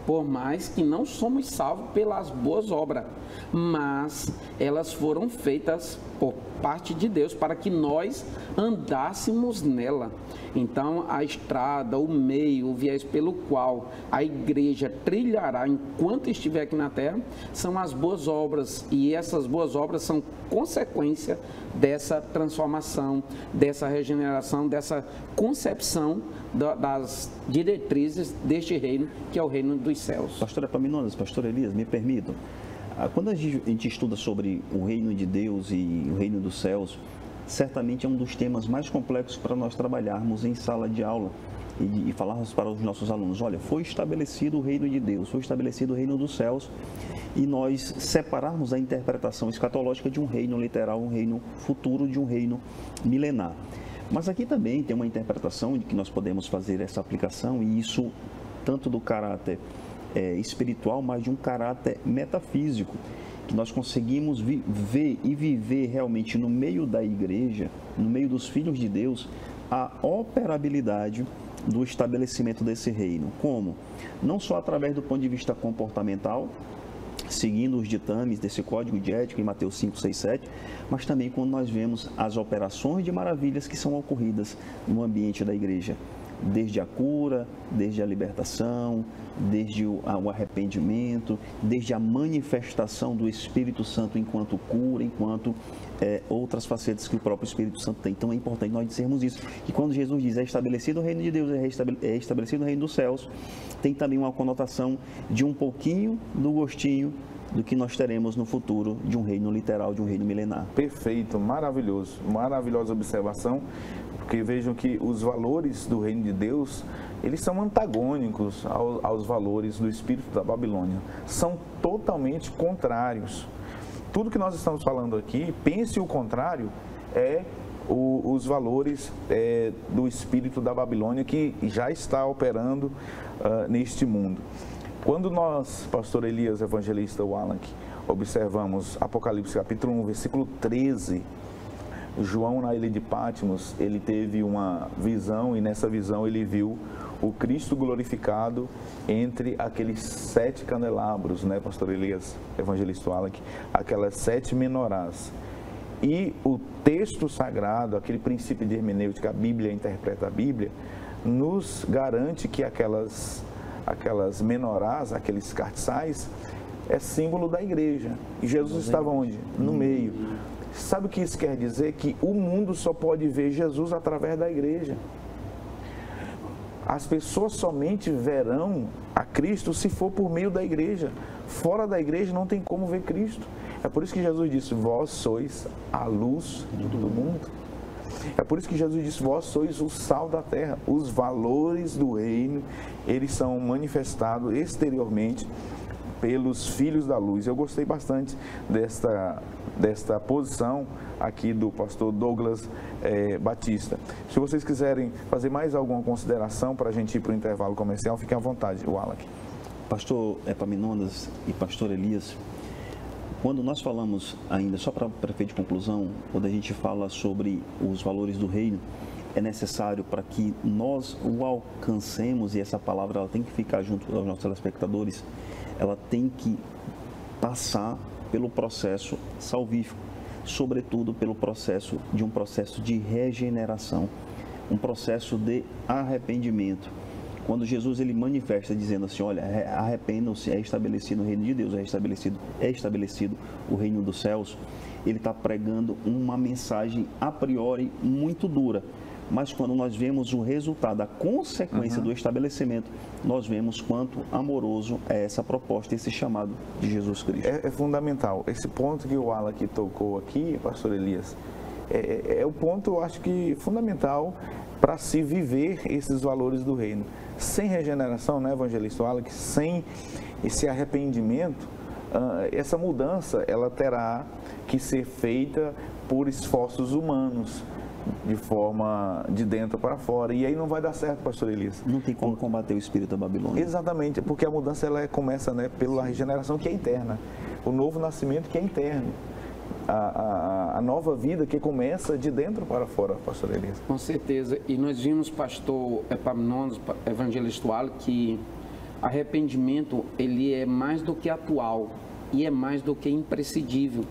por mais que não somos salvos pelas boas obras, mas elas foram feitas por parte de Deus para que nós andássemos nela. Então, a estrada, o meio, o viés pelo qual a igreja trilhará enquanto estiver aqui na terra, são as boas obras, e essas boas obras são consequência dessa transformação, dessa regeneração, dessa concepção das diretrizes deste reino, que é o reino dos céus. Pastor Epaminondas, pastor Elias, me permitam. Quando a gente estuda sobre o reino de Deus e o reino dos céus, certamente é um dos temas mais complexos para nós trabalharmos em sala de aula e falarmos para os nossos alunos. Olha, foi estabelecido o reino de Deus, foi estabelecido o reino dos céus, e nós separarmos a interpretação escatológica de um reino literal, um reino futuro, de um reino milenar. Mas aqui também tem uma interpretação de que nós podemos fazer essa aplicação, e isso tanto do caráter espiritual, mas de um caráter metafísico, que nós conseguimos ver e viver realmente no meio da igreja, no meio dos filhos de Deus, a operabilidade do estabelecimento desse reino. Como? Não só através do ponto de vista comportamental, seguindo os ditames desse código de ética em Mateus 5, 6, 7, mas também quando nós vemos as operações de maravilhas que são ocorridas no ambiente da igreja. Desde a cura, desde a libertação, desde o arrependimento, desde a manifestação do Espírito Santo enquanto cura, enquanto outras facetas que o próprio Espírito Santo tem. Então é importante nós dizermos isso, que quando Jesus diz é estabelecido o reino de Deus, é estabelecido o reino dos céus, tem também uma conotação de um pouquinho do gostinho do que nós teremos no futuro de um reino literal, de um reino milenar. Perfeito, maravilhoso, maravilhosa observação, porque vejam que os valores do reino de Deus, eles são antagônicos aos valores do espírito da Babilônia, são totalmente contrários. Tudo que nós estamos falando aqui, pense o contrário, os valores do espírito da Babilônia que já está operando neste mundo. Quando nós, pastor Elias, evangelista Wallach, observamos Apocalipse capítulo 1, versículo 13, João na ilha de Patmos, ele teve uma visão, e nessa visão ele viu o Cristo glorificado entre aqueles 7 candelabros, né, pastor Elias, evangelista Wallach, aquelas 7 menorás. E o texto sagrado, aquele princípio de hermenêutica, a Bíblia interpreta a Bíblia, nos garante que aquelas menorás, aqueles cartiçais, é símbolo da igreja. E Jesus estava onde? No meio. Sabe o que isso quer dizer? Que o mundo só pode ver Jesus através da igreja. As pessoas somente verão a Cristo se for por meio da igreja. Fora da igreja não tem como ver Cristo. É por isso que Jesus disse, vós sois a luz do mundo. É por isso que Jesus disse, vós sois o sal da terra. Os valores do reino, eles são manifestados exteriormente pelos filhos da luz. Eu gostei bastante desta posição aqui do pastor Douglas Batista. Se vocês quiserem fazer mais alguma consideração para a gente ir para o intervalo comercial, fiquem à vontade, Wallach. Pastor Epaminondas e pastor Elias, quando nós falamos ainda, só para efeito de conclusão, quando a gente fala sobre os valores do reino, é necessário para que nós o alcancemos, e essa palavra ela tem que ficar junto aos nossos telespectadores, ela tem que passar pelo processo salvífico, sobretudo pelo processo de regeneração, um processo de arrependimento. Quando Jesus ele manifesta dizendo assim, olha, arrependam-se, é estabelecido o reino de Deus, é estabelecido o reino dos céus, ele está pregando uma mensagem a priori muito dura. Mas quando nós vemos o resultado, a consequência do estabelecimento, nós vemos quanto amoroso é essa proposta, esse chamado de Jesus Cristo. É fundamental. Esse ponto que o Wallach tocou aqui, pastor Elias, é o ponto, eu acho que fundamental para se viver esses valores do reino. Sem regeneração, né, evangelista Wallach, sem esse arrependimento, essa mudança ela terá que ser feita por esforços humanos, de forma de dentro para fora, e aí não vai dar certo, pastor Elias. Não tem como combater o espírito da Babilônia. Exatamente, porque a mudança ela começa, né, pela regeneração que é interna, o novo nascimento que é interno, a nova vida que começa de dentro para fora, pastor Elias. Com certeza, e nós vimos, pastor Epaminondas, evangelista Wallach, que arrependimento, ele é mais do que atual e é mais do que imprescindível.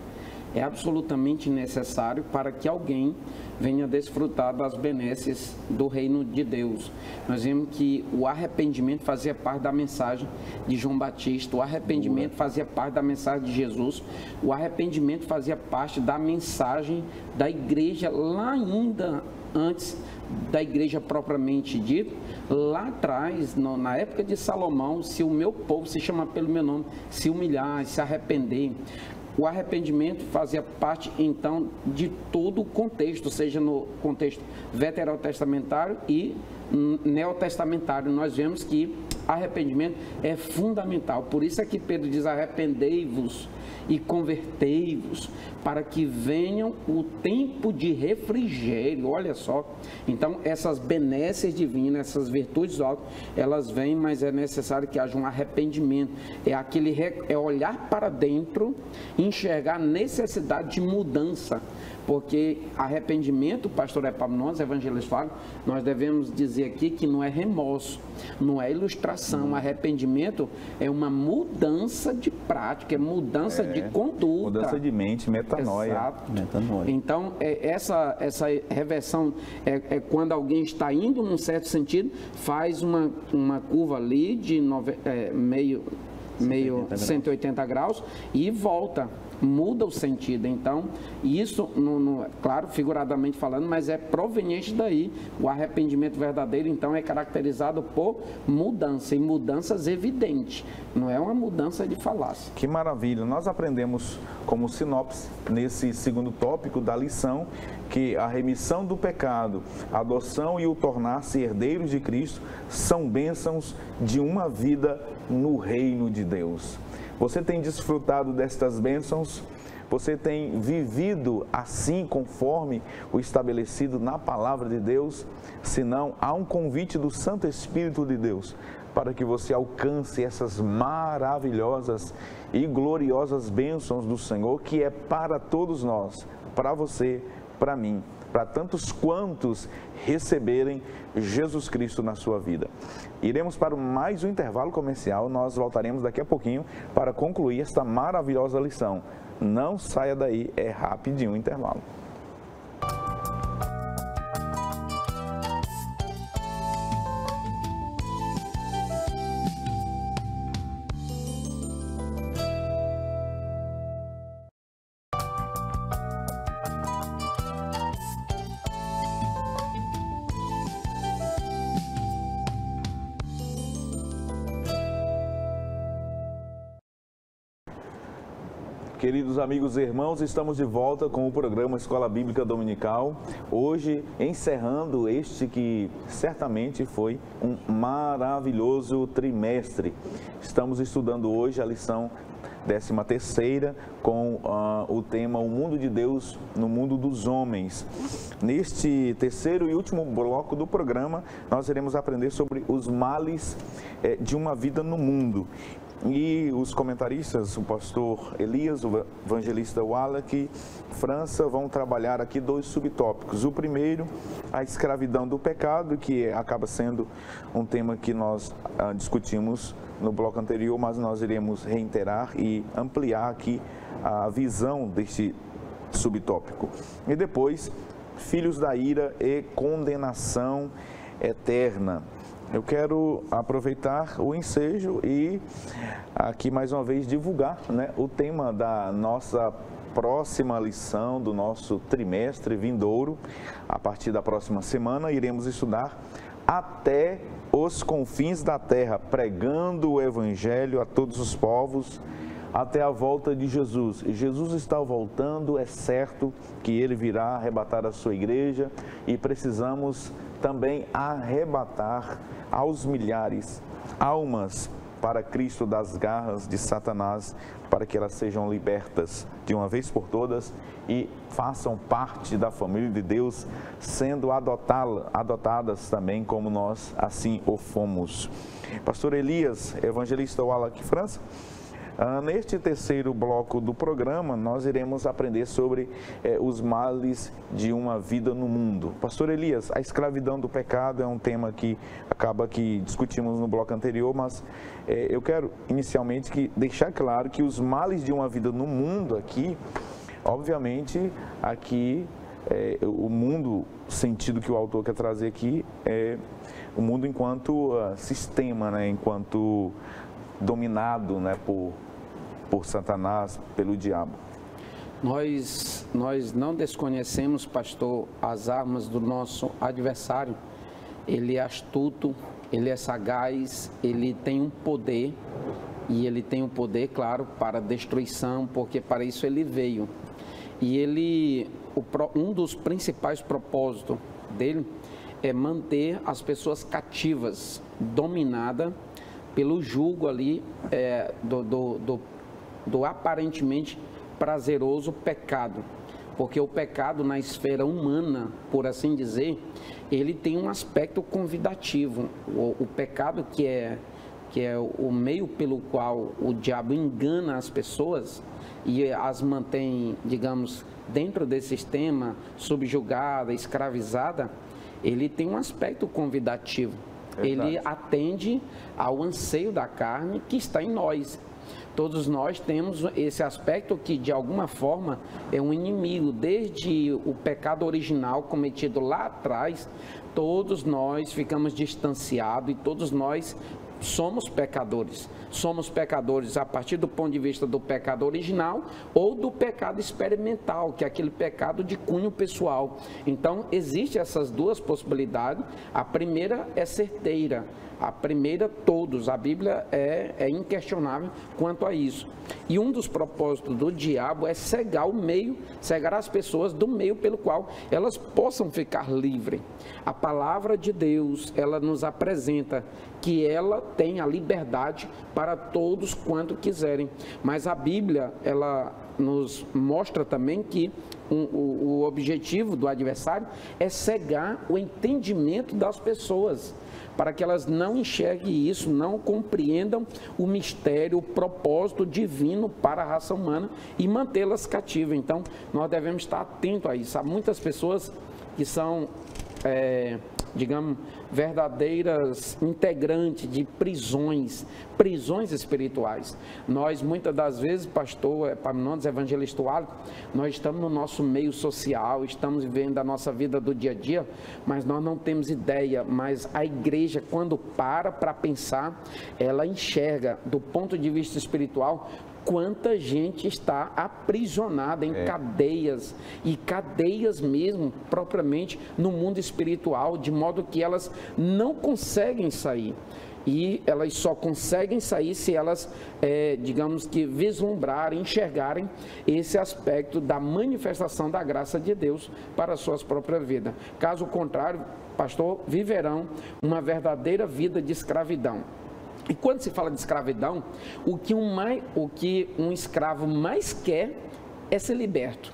É absolutamente necessário para que alguém venha desfrutar das benesses do reino de Deus. Nós vemos que o arrependimento fazia parte da mensagem de João Batista, o arrependimento fazia parte da mensagem de Jesus, o arrependimento fazia parte da mensagem da igreja lá ainda antes da igreja propriamente dita, lá atrás, na época de Salomão, se o meu povo se chama pelo meu nome, se humilhar, se arrepender. O arrependimento fazia parte, então, de todo o contexto, seja no contexto veterotestamentário e neotestamentário. Nós vemos que arrependimento é fundamental. Por isso é que Pedro diz: arrependei-vos e convertei-vos, para que venham o tempo de refrigério. Olha só, então essas benesses divinas, essas virtudes altas, elas vêm, mas é necessário que haja um arrependimento. É olhar para dentro e enxergar a necessidade de mudança. Porque arrependimento, pastor Epaminondas, evangelista fala, nós devemos dizer aqui que não é remorso, não é ilustração. Arrependimento é uma mudança de prática, é mudança de conduta. Mudança de mente, metanoia. Exato. Metanoia. Então, essa reversão é quando alguém está indo num certo sentido, faz uma curva ali de meio 180 graus e volta. Muda o sentido. Então, isso, claro, figuradamente falando, mas é proveniente daí. O arrependimento verdadeiro, então, é caracterizado por mudança, e mudanças evidentes. Não é uma mudança de falácia. Que maravilha! Nós aprendemos como sinopse, nesse segundo tópico da lição, que a remissão do pecado, a adoção e o tornar-se herdeiros de Cristo são bênçãos de uma vida no reino de Deus. Você tem desfrutado destas bênçãos? Você tem vivido assim conforme o estabelecido na palavra de Deus? Se não, há um convite do Santo Espírito de Deus para que você alcance essas maravilhosas e gloriosas bênçãos do Senhor, que é para todos nós, para você, para mim, para tantos quantos receberem Jesus Cristo na sua vida. Iremos para mais um intervalo comercial, nós voltaremos daqui a pouquinho para concluir esta maravilhosa lição. Não saia daí, é rapidinho o intervalo. Queridos amigos e irmãos, estamos de volta com o programa Escola Bíblica Dominical, hoje encerrando este que certamente foi um maravilhoso trimestre. Estamos estudando hoje a lição 13ª com o tema O Mundo de Deus no Mundo dos Homens. Neste terceiro e último bloco do programa, nós iremos aprender sobre os males de uma vida no mundo. E os comentaristas, o pastor Elias, o evangelista Wallach, França, vão trabalhar aqui dois subtópicos. O primeiro, a escravidão do pecado, que acaba sendo um tema que nós discutimos no bloco anterior, mas nós iremos reiterar e ampliar aqui a visão deste subtópico. E depois, filhos da ira e condenação eterna. Eu quero aproveitar o ensejo e aqui mais uma vez divulgar, o tema da nossa próxima lição, do nosso trimestre vindouro. A partir da próxima semana iremos estudar até os confins da terra, pregando o evangelho a todos os povos, até a volta de Jesus. Jesus está voltando, é certo que ele virá arrebatar a sua igreja e precisamos também arrebatar aos milhares almas para Cristo das garras de Satanás, para que elas sejam libertas de uma vez por todas e façam parte da família de Deus, sendo adotadas também como nós assim o fomos. Pastor Elias, evangelista Wallach, França, Neste terceiro bloco do programa, nós iremos aprender sobre os males de uma vida no mundo. Pastor Elias, a escravidão do pecado é um tema que acaba que discutimos no bloco anterior, mas eu quero inicialmente deixar claro que os males de uma vida no mundo aqui, obviamente, aqui o mundo, o sentido que o autor quer trazer aqui é o mundo enquanto sistema, né, enquanto dominado, né, por Satanás, pelo diabo. Nós não desconhecemos, pastor, as armas do nosso adversário. Ele é astuto, ele é sagaz, ele tem um poder, e ele tem um poder, claro, para destruição, porque para isso ele veio. E um dos principais propósitos dele é manter as pessoas cativas, dominadas pelo jugo ali do aparentemente prazeroso pecado, porque o pecado na esfera humana, por assim dizer, ele tem um aspecto convidativo. O pecado que é o meio pelo qual o diabo engana as pessoas e as mantém, digamos, dentro desse sistema, subjugada, escravizada, ele tem um aspecto convidativo. Verdade. Ele atende ao anseio da carne que está em nós. Todos nós temos esse aspecto que, de alguma forma, é um inimigo. Desde o pecado original cometido lá atrás, todos nós ficamos distanciados e todos nós somos pecadores. Somos pecadores a partir do ponto de vista do pecado original ou do pecado experimental, que é aquele pecado de cunho pessoal. Então, existem essas duas possibilidades. A primeira é certeira. A primeira, todos. A Bíblia é inquestionável quanto a isso. E um dos propósitos do diabo é cegar as pessoas do meio pelo qual elas possam ficar livres. A palavra de Deus, ela nos apresenta que ela tem a liberdade para todos quanto quiserem. Mas a Bíblia, ela nos mostra também que o objetivo do adversário é cegar o entendimento das pessoas, para que elas não enxerguem isso, não compreendam o mistério, o propósito divino para a raça humana e mantê-las cativas. Então, nós devemos estar atentos a isso. Há muitas pessoas que são, digamos, verdadeiras integrantes de prisões espirituais. Nós, muitas das vezes, pastor Epaminondas, evangelista Wallington, nós estamos no nosso meio social, estamos vivendo a nossa vida do dia a dia, mas nós não temos ideia. Mas a igreja, quando para pensar, ela enxerga, do ponto de vista espiritual, quanta gente está aprisionada em cadeias, e cadeias mesmo, propriamente, no mundo espiritual, de modo que elas não conseguem sair. E elas só conseguem sair se elas, digamos que, vislumbrarem, enxergarem esse aspecto da manifestação da graça de Deus para as suas próprias vidas. Caso contrário, pastor, viverão uma verdadeira vida de escravidão. E quando se fala de escravidão, o que um escravo mais quer é ser liberto,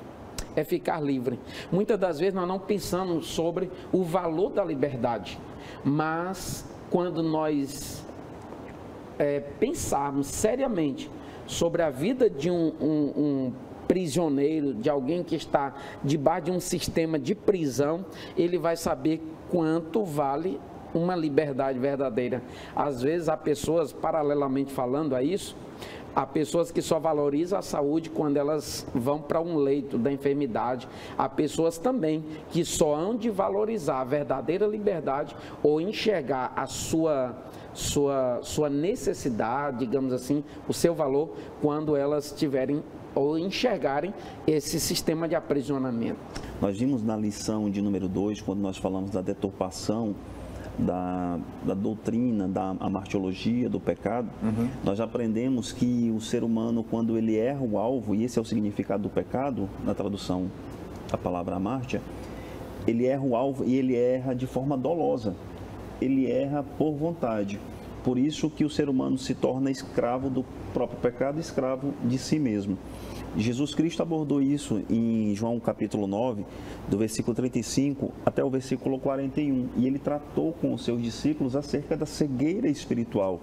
é ficar livre. Muitas das vezes nós não pensamos sobre o valor da liberdade, mas quando nós pensarmos seriamente sobre a vida de um prisioneiro, de alguém que está debaixo de um sistema de prisão, ele vai saber quanto vale uma liberdade verdadeira. Às vezes há pessoas, paralelamente falando a isso, há pessoas que só valorizam a saúde quando elas vão para um leito da enfermidade. Há pessoas também que só hão de valorizar a verdadeira liberdade ou enxergar a sua necessidade, digamos assim, o seu valor, quando elas tiverem ou enxergarem esse sistema de aprisionamento. Nós vimos na lição de número 2, quando nós falamos da deturpação da doutrina, da martiologia, do pecado, nós aprendemos que o ser humano, quando ele erra o alvo, e esse é o significado do pecado, na tradução da palavra amártia, ele erra o alvo e ele erra de forma dolosa, ele erra por vontade. Por isso que o ser humano se torna escravo do próprio pecado, escravo de si mesmo. Jesus Cristo abordou isso em João capítulo 9, do versículo 35 até o versículo 41. E ele tratou com os seus discípulos acerca da cegueira espiritual.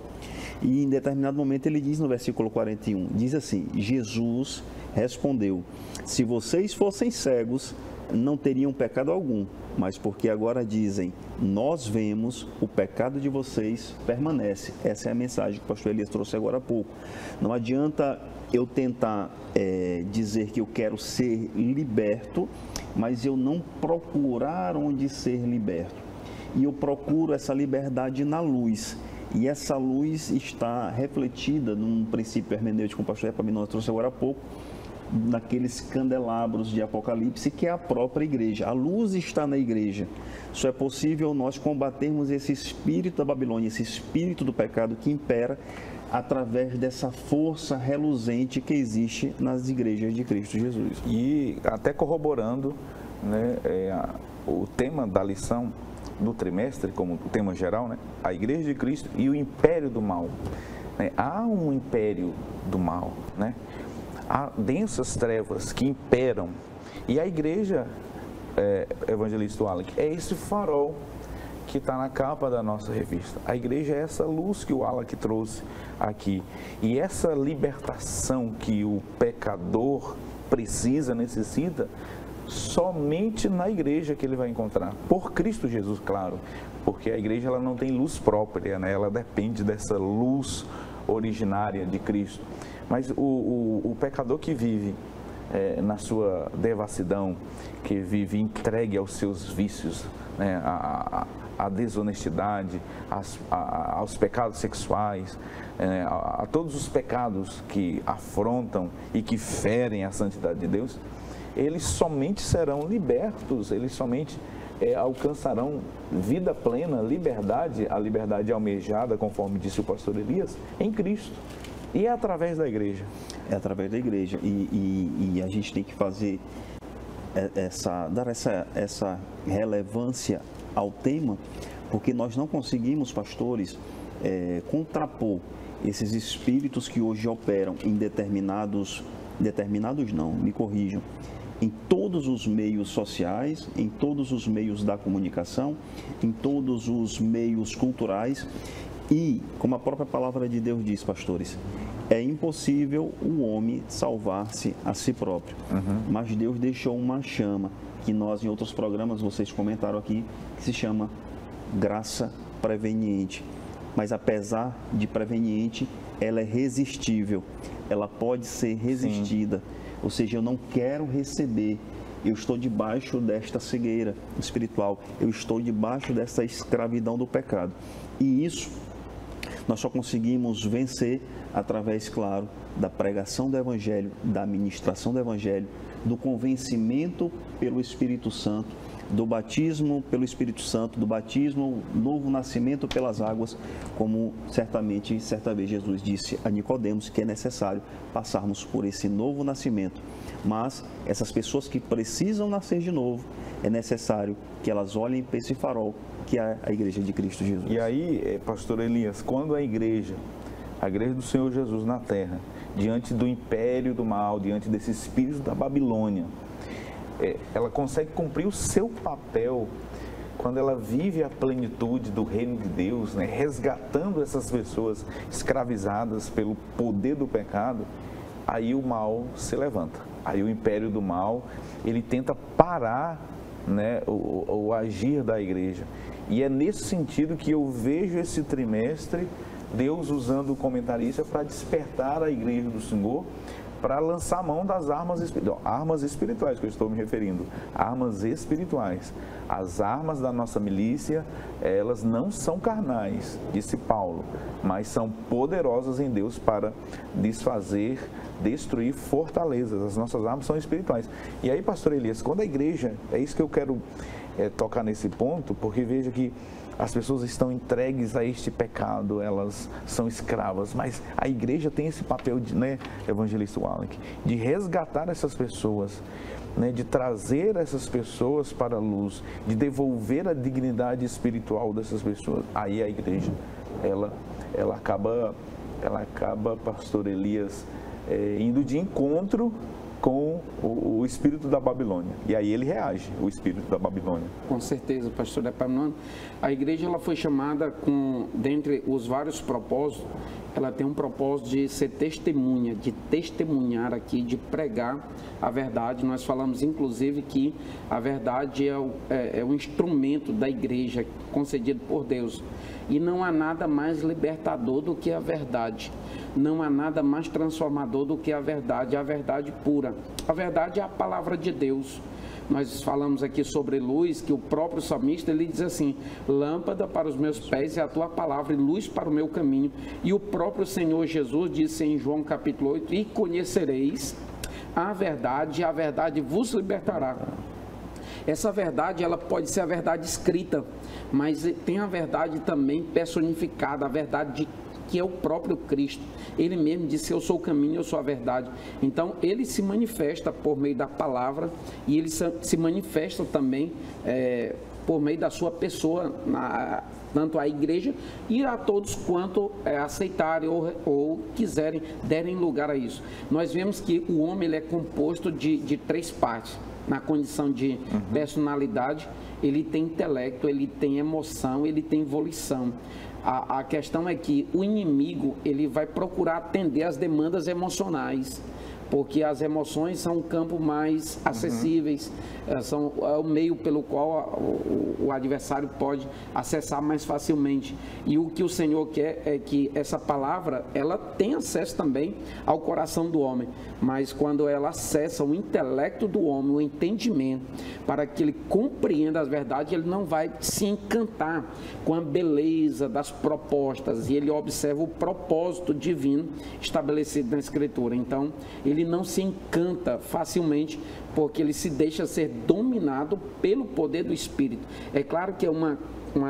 E em determinado momento ele diz no versículo 41, diz assim: Jesus respondeu: se vocês fossem cegos, não teriam pecado algum, mas porque agora dizem, nós vemos, o pecado de vocês permanece. Essa é a mensagem que o pastor Elias trouxe agora há pouco. Não adianta eu tentar dizer que eu quero ser liberto, mas eu não procurar onde ser liberto. E eu procuro essa liberdade na luz. E essa luz está refletida num princípio hermenêutico que o pastor Epaminondas trouxe agora há pouco, naqueles candelabros de Apocalipse, que é a própria igreja. A luz está na igreja. Só é possível nós combatermos esse espírito da Babilônia, esse espírito do pecado que impera, através dessa força reluzente que existe nas igrejas de Cristo Jesus. E até corroborando, né, o tema da lição do trimestre, como o tema geral, né, a Igreja de Cristo e o império do mal. Né? Há um império do mal, né? Há densas trevas que imperam. E a igreja, evangelista Wallach, é esse farol que está na capa da nossa revista. A igreja é essa luz que o Wallach trouxe aqui. E essa libertação que o pecador precisa, necessita, somente na igreja que ele vai encontrar. Por Cristo Jesus, claro. Porque a igreja ela não tem luz própria, né? Ela depende dessa luz originária de Cristo. Mas o pecador que vive na sua devassidão, que vive entregue aos seus vícios, né, à desonestidade, aos pecados sexuais, a todos os pecados que afrontam e que ferem a santidade de Deus, eles somente serão libertos, eles somente alcançarão vida plena, liberdade, a liberdade almejada, conforme disse o pastor Elias, em Cristo. E é através da igreja. É através da igreja. E a gente tem que fazer dar essa relevância ao tema, porque nós não conseguimos, pastores, contrapor esses espíritos que hoje operam em determinados não, me corrijam, em todos os meios sociais, em todos os meios da comunicação, em todos os meios culturais. E, como a própria palavra de Deus diz, pastores, é impossível o homem salvar-se a si próprio. Mas Deus deixou uma chama, que nós em outros programas, vocês comentaram aqui, que se chama graça preveniente. Mas apesar de preveniente, ela é resistível, ela pode ser resistida. Sim. Ou seja, eu não quero receber, eu estou debaixo desta cegueira espiritual, eu estou debaixo dessa escravidão do pecado. E isso nós só conseguimos vencer através, claro, da pregação do Evangelho, da ministração do Evangelho, do convencimento pelo Espírito Santo, do batismo pelo Espírito Santo, do batismo, novo nascimento pelas águas, como certamente, certa vez Jesus disse a Nicodemos que é necessário passarmos por esse novo nascimento. Mas essas pessoas que precisam nascer de novo, é necessário que elas olhem para esse farol que é a Igreja de Cristo Jesus. E aí, pastor Elias, quando a igreja do Senhor Jesus na terra, diante do império do mal, diante desse espírito da Babilônia, ela consegue cumprir o seu papel quando ela vive a plenitude do reino de Deus, né, resgatando essas pessoas escravizadas pelo poder do pecado, aí o mal se levanta. Aí o império do mal, ele tenta parar, né, o agir da igreja. E é nesse sentido que eu vejo esse trimestre Deus usando o comentarista para despertar a igreja do Senhor, para lançar a mão das armas espirituais que eu estou me referindo, armas espirituais. As armas da nossa milícia, elas não são carnais, disse Paulo, mas são poderosas em Deus para desfazer, destruir fortalezas. As nossas armas são espirituais. E aí, pastor Elias, quando a igreja, é isso que eu quero tocar nesse ponto, porque veja que as pessoas estão entregues a este pecado, elas são escravas, mas a igreja tem esse papel, né, evangelista Wallach, de resgatar essas pessoas, né, de trazer essas pessoas para a luz, de devolver a dignidade espiritual dessas pessoas. Aí a igreja ela acaba, pastor Elias, indo de encontro com o espírito da Babilônia. E aí ele reage, o espírito da Babilônia. Com certeza, pastor Epaminondas. A igreja ela foi chamada, dentre os vários propósitos, ela tem um propósito de ser testemunha, de testemunhar aqui, de pregar a verdade. Nós falamos, inclusive, que a verdade é o instrumento da igreja concedido por Deus. E não há nada mais libertador do que a verdade. Não há nada mais transformador do que a verdade pura. A verdade é a palavra de Deus. Nós falamos aqui sobre luz, que o próprio salmista, ele diz assim: lâmpada para os meus pés é a tua palavra e luz para o meu caminho. E o próprio Senhor Jesus disse em João capítulo 8, e conhecereis a verdade, e a verdade vos libertará. Essa verdade, ela pode ser a verdade escrita, mas tem a verdade também personificada, a verdade que é o próprio Cristo. Ele mesmo disse: eu sou o caminho, eu sou a verdade. Então, ele se manifesta por meio da palavra e ele se manifesta também por meio da sua pessoa, tanto à igreja e a todos quanto aceitarem ou quiserem, derem lugar a isso. Nós vemos que o homem ele é composto de três partes. Na condição de personalidade, ele tem intelecto, ele tem emoção, ele tem volição. A questão é que o inimigo ele vai procurar atender às demandas emocionais, porque as emoções são um campo mais acessíveis, são o meio pelo qual o adversário pode acessar mais facilmente. E o que o Senhor quer é que essa palavra, ela tem acesso também ao coração do homem, mas quando ela acessa o intelecto do homem, o entendimento, para que ele compreenda as verdades, ele não vai se encantar com a beleza das propostas, e ele observa o propósito divino estabelecido na Escritura. Então, ele não se encanta facilmente, porque ele se deixa ser dominado pelo poder do Espírito. É claro que é uma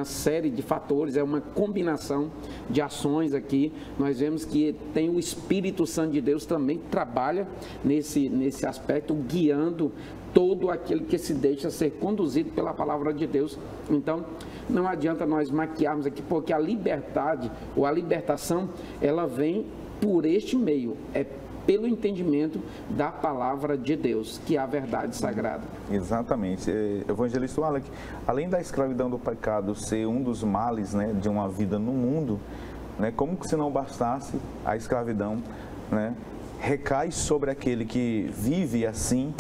série de fatores, é uma combinação de ações aqui. Nós vemos que tem o Espírito Santo de Deus também trabalha nesse aspecto, guiando todo aquele que se deixa ser conduzido pela palavra de Deus. Então, não adianta nós maquiarmos aqui, porque a liberdade ou a libertação, ela vem por este meio, pelo entendimento da palavra de Deus, que é a verdade sagrada. Exatamente. Evangelista Alec, além da escravidão do pecado ser um dos males, né, de uma vida no mundo, né, como que se não bastasse a escravidão, né, recai sobre aquele que vive assim,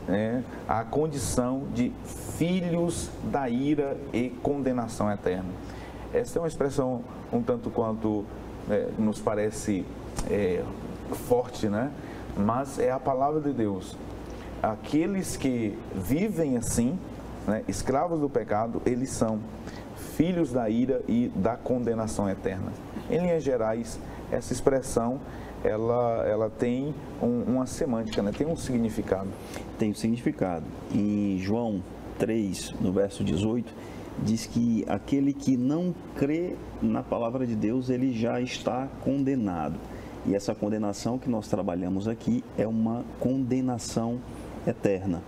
né, a condição de filhos da ira e condenação eterna. Essa é uma expressão um tanto quanto nos parece forte, né? Mas é a palavra de Deus. Aqueles que vivem assim, né, escravos do pecado, eles são filhos da ira e da condenação eterna. Em linhas gerais, essa expressão ela tem uma semântica, né? Tem um significado. Tem um significado. Em João 3, no verso 18, diz que aquele que não crê na palavra de Deus, ele já está condenado. E essa condenação que nós trabalhamos aqui é uma condenação eterna.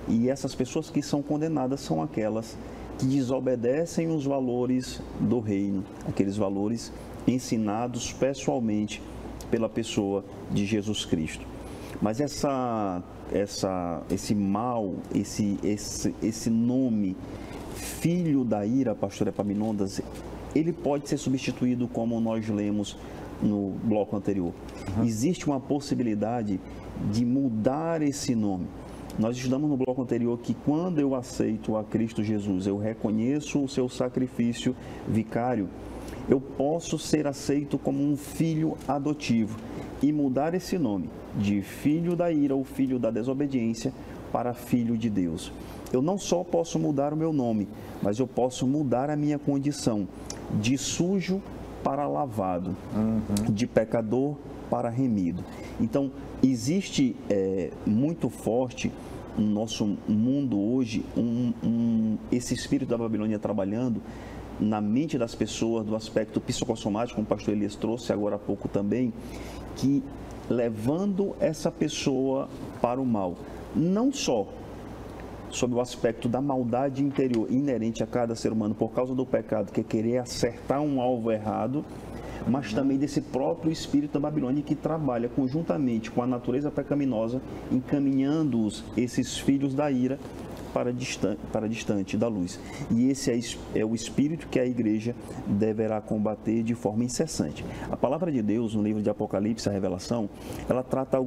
E essas pessoas que são condenadas são aquelas que desobedecem os valores do reino, aqueles valores ensinados pessoalmente pela pessoa de Jesus Cristo. Mas esse mal, esse nome, filho da ira, pastor Epaminondas, ele pode ser substituído como nós lemos no bloco anterior. Existe uma possibilidade de mudar esse nome. Nós estudamos no bloco anterior que quando eu aceito a Cristo Jesus, eu reconheço o seu sacrifício vicário, eu posso ser aceito como um filho adotivo e mudar esse nome de filho da ira ou filho da desobediência para filho de Deus. Eu não só posso mudar o meu nome, mas eu posso mudar a minha condição de sujo para lavado, de pecador para remido. Então, existe muito forte no nosso mundo hoje esse espírito da Babilônia trabalhando na mente das pessoas, do aspecto psicossomático, como o pastor Elias trouxe agora há pouco também, que levando essa pessoa para o mal. Não só sobre o aspecto da maldade interior inerente a cada ser humano por causa do pecado, que é querer acertar um alvo errado, mas também desse próprio espírito da Babilônia que trabalha conjuntamente com a natureza pecaminosa, encaminhando-os, esses filhos da ira, para distante da luz. E esse é o espírito que a igreja deverá combater de forma incessante. A palavra de Deus, no livro de Apocalipse, a Revelação, ela trata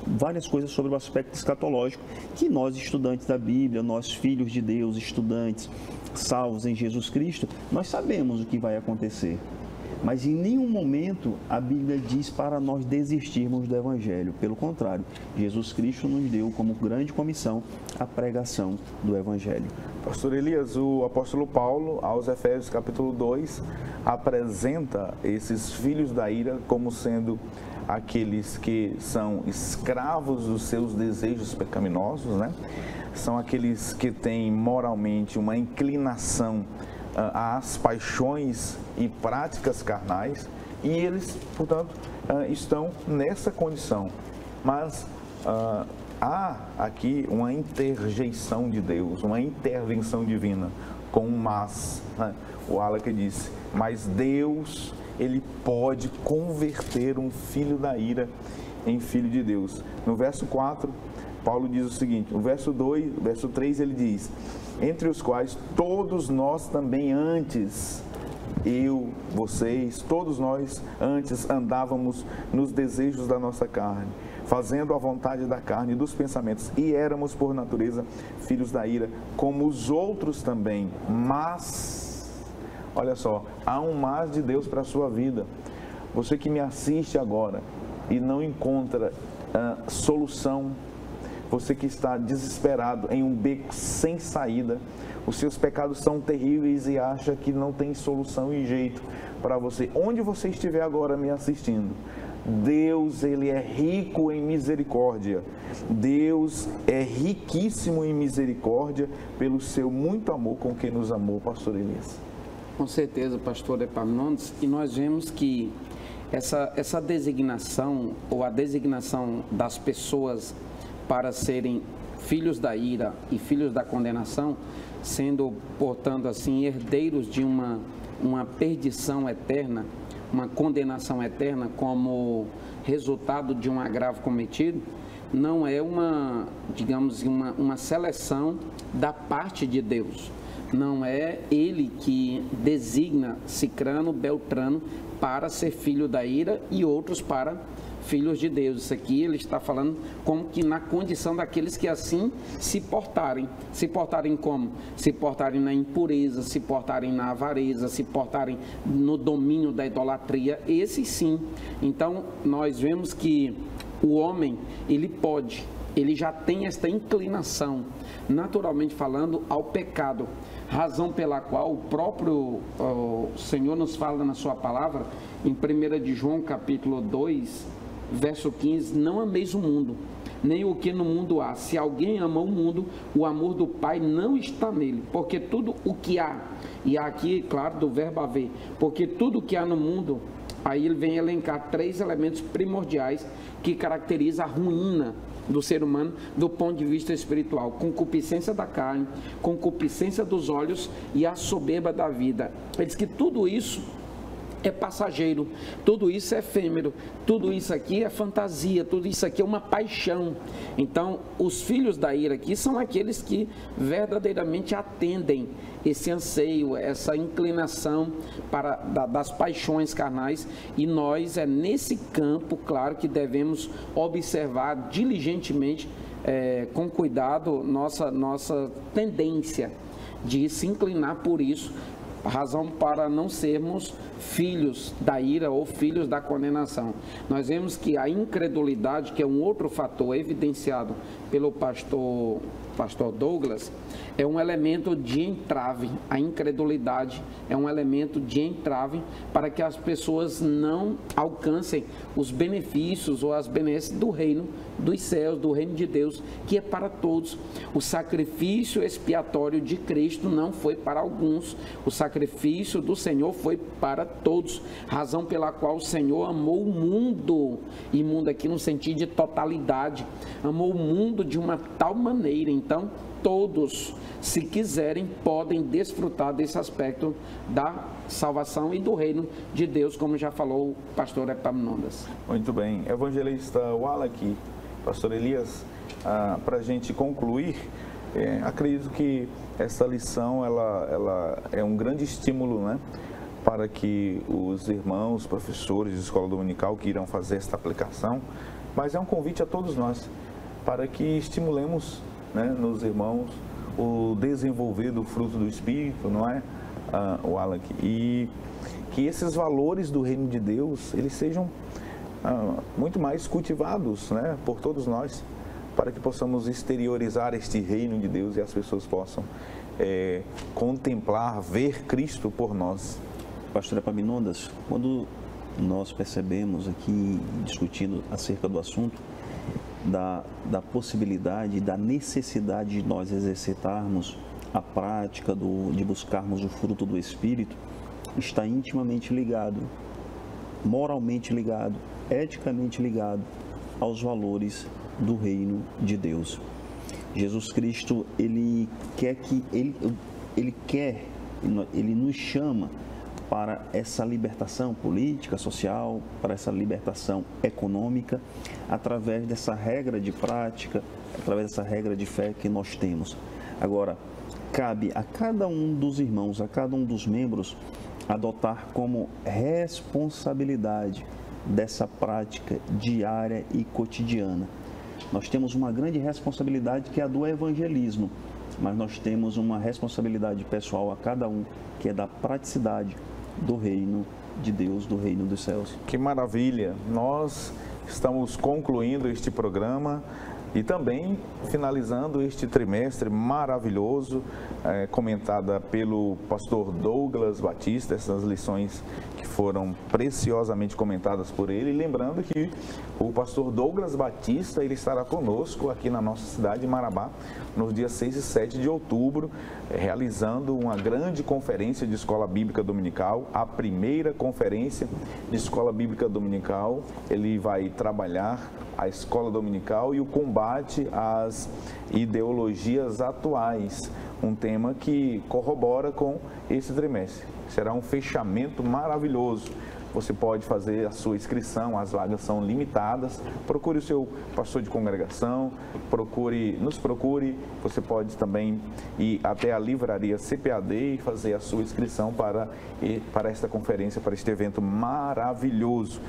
várias coisas sobre o aspecto escatológico que nós, estudantes da Bíblia, nós, filhos de Deus, estudantes salvos em Jesus Cristo, nós sabemos o que vai acontecer. Mas em nenhum momento a Bíblia diz para nós desistirmos do Evangelho. Pelo contrário, Jesus Cristo nos deu como grande comissão a pregação do Evangelho. Pastor Elias, o apóstolo Paulo, aos Efésios capítulo 2, apresenta esses filhos da ira como sendo aqueles que são escravos dos seus desejos pecaminosos, né? São aqueles que têm moralmente uma inclinação às paixões e práticas carnais, e eles, portanto, estão nessa condição. Mas há aqui uma interjeição de Deus, uma intervenção divina, com um mas, né? O Alec disse, mas Deus, ele pode converter um filho da ira em filho de Deus. No verso 4, Paulo diz o seguinte, no verso 3 ele diz, entre os quais todos nós também antes, eu, vocês, todos nós antes andávamos nos desejos da nossa carne, fazendo a vontade da carne e dos pensamentos, e éramos por natureza filhos da ira, como os outros também. Mas, olha só, há um mas de Deus para a sua vida. Você que me assiste agora e não encontra solução, você que está desesperado em um beco sem saída, os seus pecados são terríveis e acha que não tem solução e jeito para você. Onde você estiver agora me assistindo, Deus, ele é rico em misericórdia. Deus é riquíssimo em misericórdia pelo seu muito amor com que nos amou, pastor Elias. Com certeza, pastor Epaminondas, e nós vemos que essa designação, ou a designação das pessoas para serem filhos da ira e filhos da condenação, sendo, portanto, assim, herdeiros de uma perdição eterna, uma condenação eterna como resultado de um agravo cometido, não é uma seleção da parte de Deus. Não é ele que designa Cicrano, Beltrano para ser filho da ira e outros para filhos de Deus. Isso aqui ele está falando como que na condição daqueles que assim se portarem. Se portarem como? Se portarem na impureza, se portarem na avareza, se portarem no domínio da idolatria, esses sim. Então, nós vemos que o homem, ele já tem esta inclinação, naturalmente falando, ao pecado. Razão pela qual o próprio Senhor nos fala na sua palavra, em 1 de João capítulo 2, verso 15, não ameis o mundo, nem o que no mundo há. Se alguém ama o mundo, o amor do Pai não está nele. Porque tudo o que há, e aqui, claro, do verbo haver, porque tudo o que há no mundo, aí ele vem elencar 3 elementos primordiais que caracterizam a ruína do ser humano do ponto de vista espiritual: concupiscência da carne, concupiscência dos olhos e a soberba da vida. Ele diz que tudo isso é passageiro, tudo isso é efêmero, tudo isso aqui é fantasia, tudo isso aqui é uma paixão. Então, os filhos da ira aqui são aqueles que verdadeiramente atendem esse anseio, essa inclinação das paixões carnais, e nós é nesse campo, claro, que devemos observar diligentemente, com cuidado, nossa tendência de se inclinar por isso, razão para não sermos filhos da ira ou filhos da condenação. Nós vemos que a incredulidade, que é um outro fator evidenciado pelo pastor Douglas, é um elemento de entrave. A incredulidade é um elemento de entrave para que as pessoas não alcancem os benefícios ou as benesses do reino dos céus, do reino de Deus, que é para todos. O sacrifício expiatório de Cristo não foi para alguns, o sacrifício do Senhor foi para todos, razão pela qual o Senhor amou o mundo, e mundo aqui no sentido de totalidade, amou o mundo de uma tal maneira. Então, Então, todos, se quiserem, podem desfrutar desse aspecto da salvação e do reino de Deus, como já falou o pastor Epaminondas. Muito bem. Evangelista Wallach, pastor Elias, para a gente concluir, acredito que essa lição ela é um grande estímulo, né, para que os irmãos, professores de escola dominical que irão fazer esta aplicação, mas é um convite a todos nós, para que estimulemos, né, nos irmãos o desenvolver do fruto do Espírito, não é, Wallach? E que esses valores do reino de Deus, eles sejam muito mais cultivados, né, por todos nós, para que possamos exteriorizar este reino de Deus e as pessoas possam contemplar, ver Cristo por nós. Pastor Epaminondas, quando nós percebemos aqui, discutindo acerca do assunto, da possibilidade, da necessidade de nós exercitarmos a prática de buscarmos o fruto do Espírito, está intimamente ligado, moralmente ligado, eticamente ligado aos valores do reino de Deus. Jesus Cristo, ele nos chama para essa libertação política, social, para essa libertação econômica, através dessa regra de prática, através dessa regra de fé que nós temos. Agora, cabe a cada um dos irmãos, a cada um dos membros, adotar como responsabilidade dessa prática diária e cotidiana. Nós temos uma grande responsabilidade que é a do evangelismo, mas nós temos uma responsabilidade pessoal a cada um, que é da praticidade do reino de Deus, do reino dos céus. Que maravilha! Nós estamos concluindo este programa e também finalizando este trimestre maravilhoso, comentada pelo pastor Douglas Batista, essas lições que foram preciosamente comentadas por ele. Lembrando que o pastor Douglas Batista, ele estará conosco aqui na nossa cidade de Marabá, nos dias 6 e 7 de outubro, realizando uma grande conferência de Escola Bíblica Dominical, a primeira conferência de Escola Bíblica Dominical. Ele vai trabalhar a escola dominical e o combate às ideologias atuais, um tema que corrobora com esse trimestre. Será um fechamento maravilhoso. Você pode fazer a sua inscrição, as vagas são limitadas. Procure o seu pastor de congregação, nos procure. Você pode também ir até a livraria CPAD e fazer a sua inscrição para esta conferência, para este evento maravilhoso.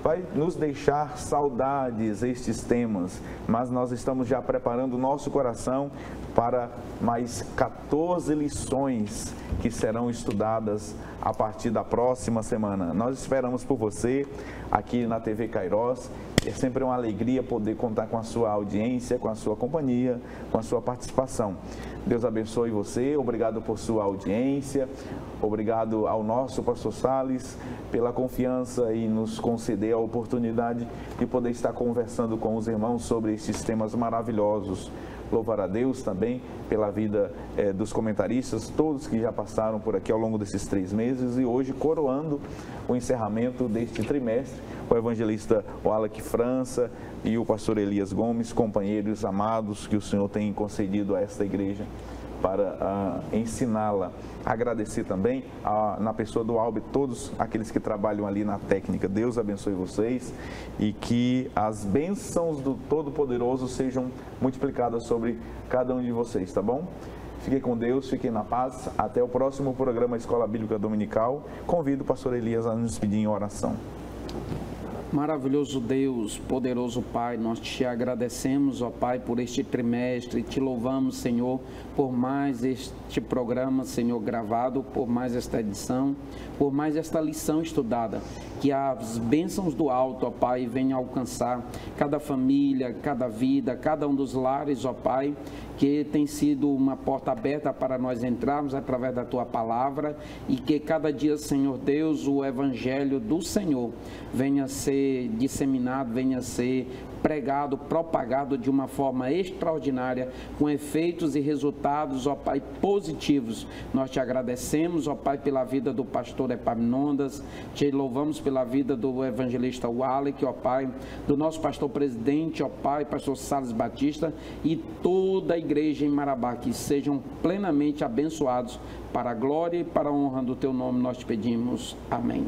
Vai nos deixar saudades estes temas, mas nós estamos já preparando o nosso coração para mais 14 lições que serão estudadas a partir da próxima semana. Nós esperamos por você aqui na TV Kairos. É sempre uma alegria poder contar com a sua audiência, com a sua companhia, com a sua participação. Deus abençoe você, obrigado por sua audiência, obrigado ao nosso pastor Salles pela confiança e nos conceder a oportunidade de poder estar conversando com os irmãos sobre esses temas maravilhosos. Louvar a Deus também pela vida dos comentaristas, todos que já passaram por aqui ao longo desses 3 meses, e hoje coroando o encerramento deste trimestre, o evangelista Wallach França e o pastor Elias Gomes, companheiros amados que o Senhor tem concedido a esta igreja para ensiná-la. Agradecer também na pessoa do Albe, todos aqueles que trabalham ali na técnica. Deus abençoe vocês e que as bênçãos do Todo-Poderoso sejam multiplicadas sobre cada um de vocês, tá bom? Fiquem com Deus, fiquem na paz. Até o próximo programa Escola Bíblica Dominical. Convido o pastor Elias a nos pedir em oração. Maravilhoso Deus, poderoso Pai, nós te agradecemos, ó Pai, por este trimestre, te louvamos, Senhor, por mais este programa, Senhor, gravado, por mais esta edição, por mais esta lição estudada, que as bênçãos do alto, ó Pai, venham alcançar cada família, cada vida, cada um dos lares, ó Pai, que tem sido uma porta aberta para nós entrarmos através da Tua Palavra, e que cada dia, Senhor Deus, o Evangelho do Senhor venha ser ser disseminado, venha a ser pregado, propagado de uma forma extraordinária, com efeitos e resultados, ó Pai, positivos. Nós te agradecemos, ó Pai, pela vida do pastor Epaminondas, te louvamos pela vida do evangelista Wallek, ó Pai, do nosso pastor presidente, ó Pai, pastor Salles Batista, e toda a igreja em Marabá, que sejam plenamente abençoados para a glória e para a honra do teu nome, nós te pedimos. Amém.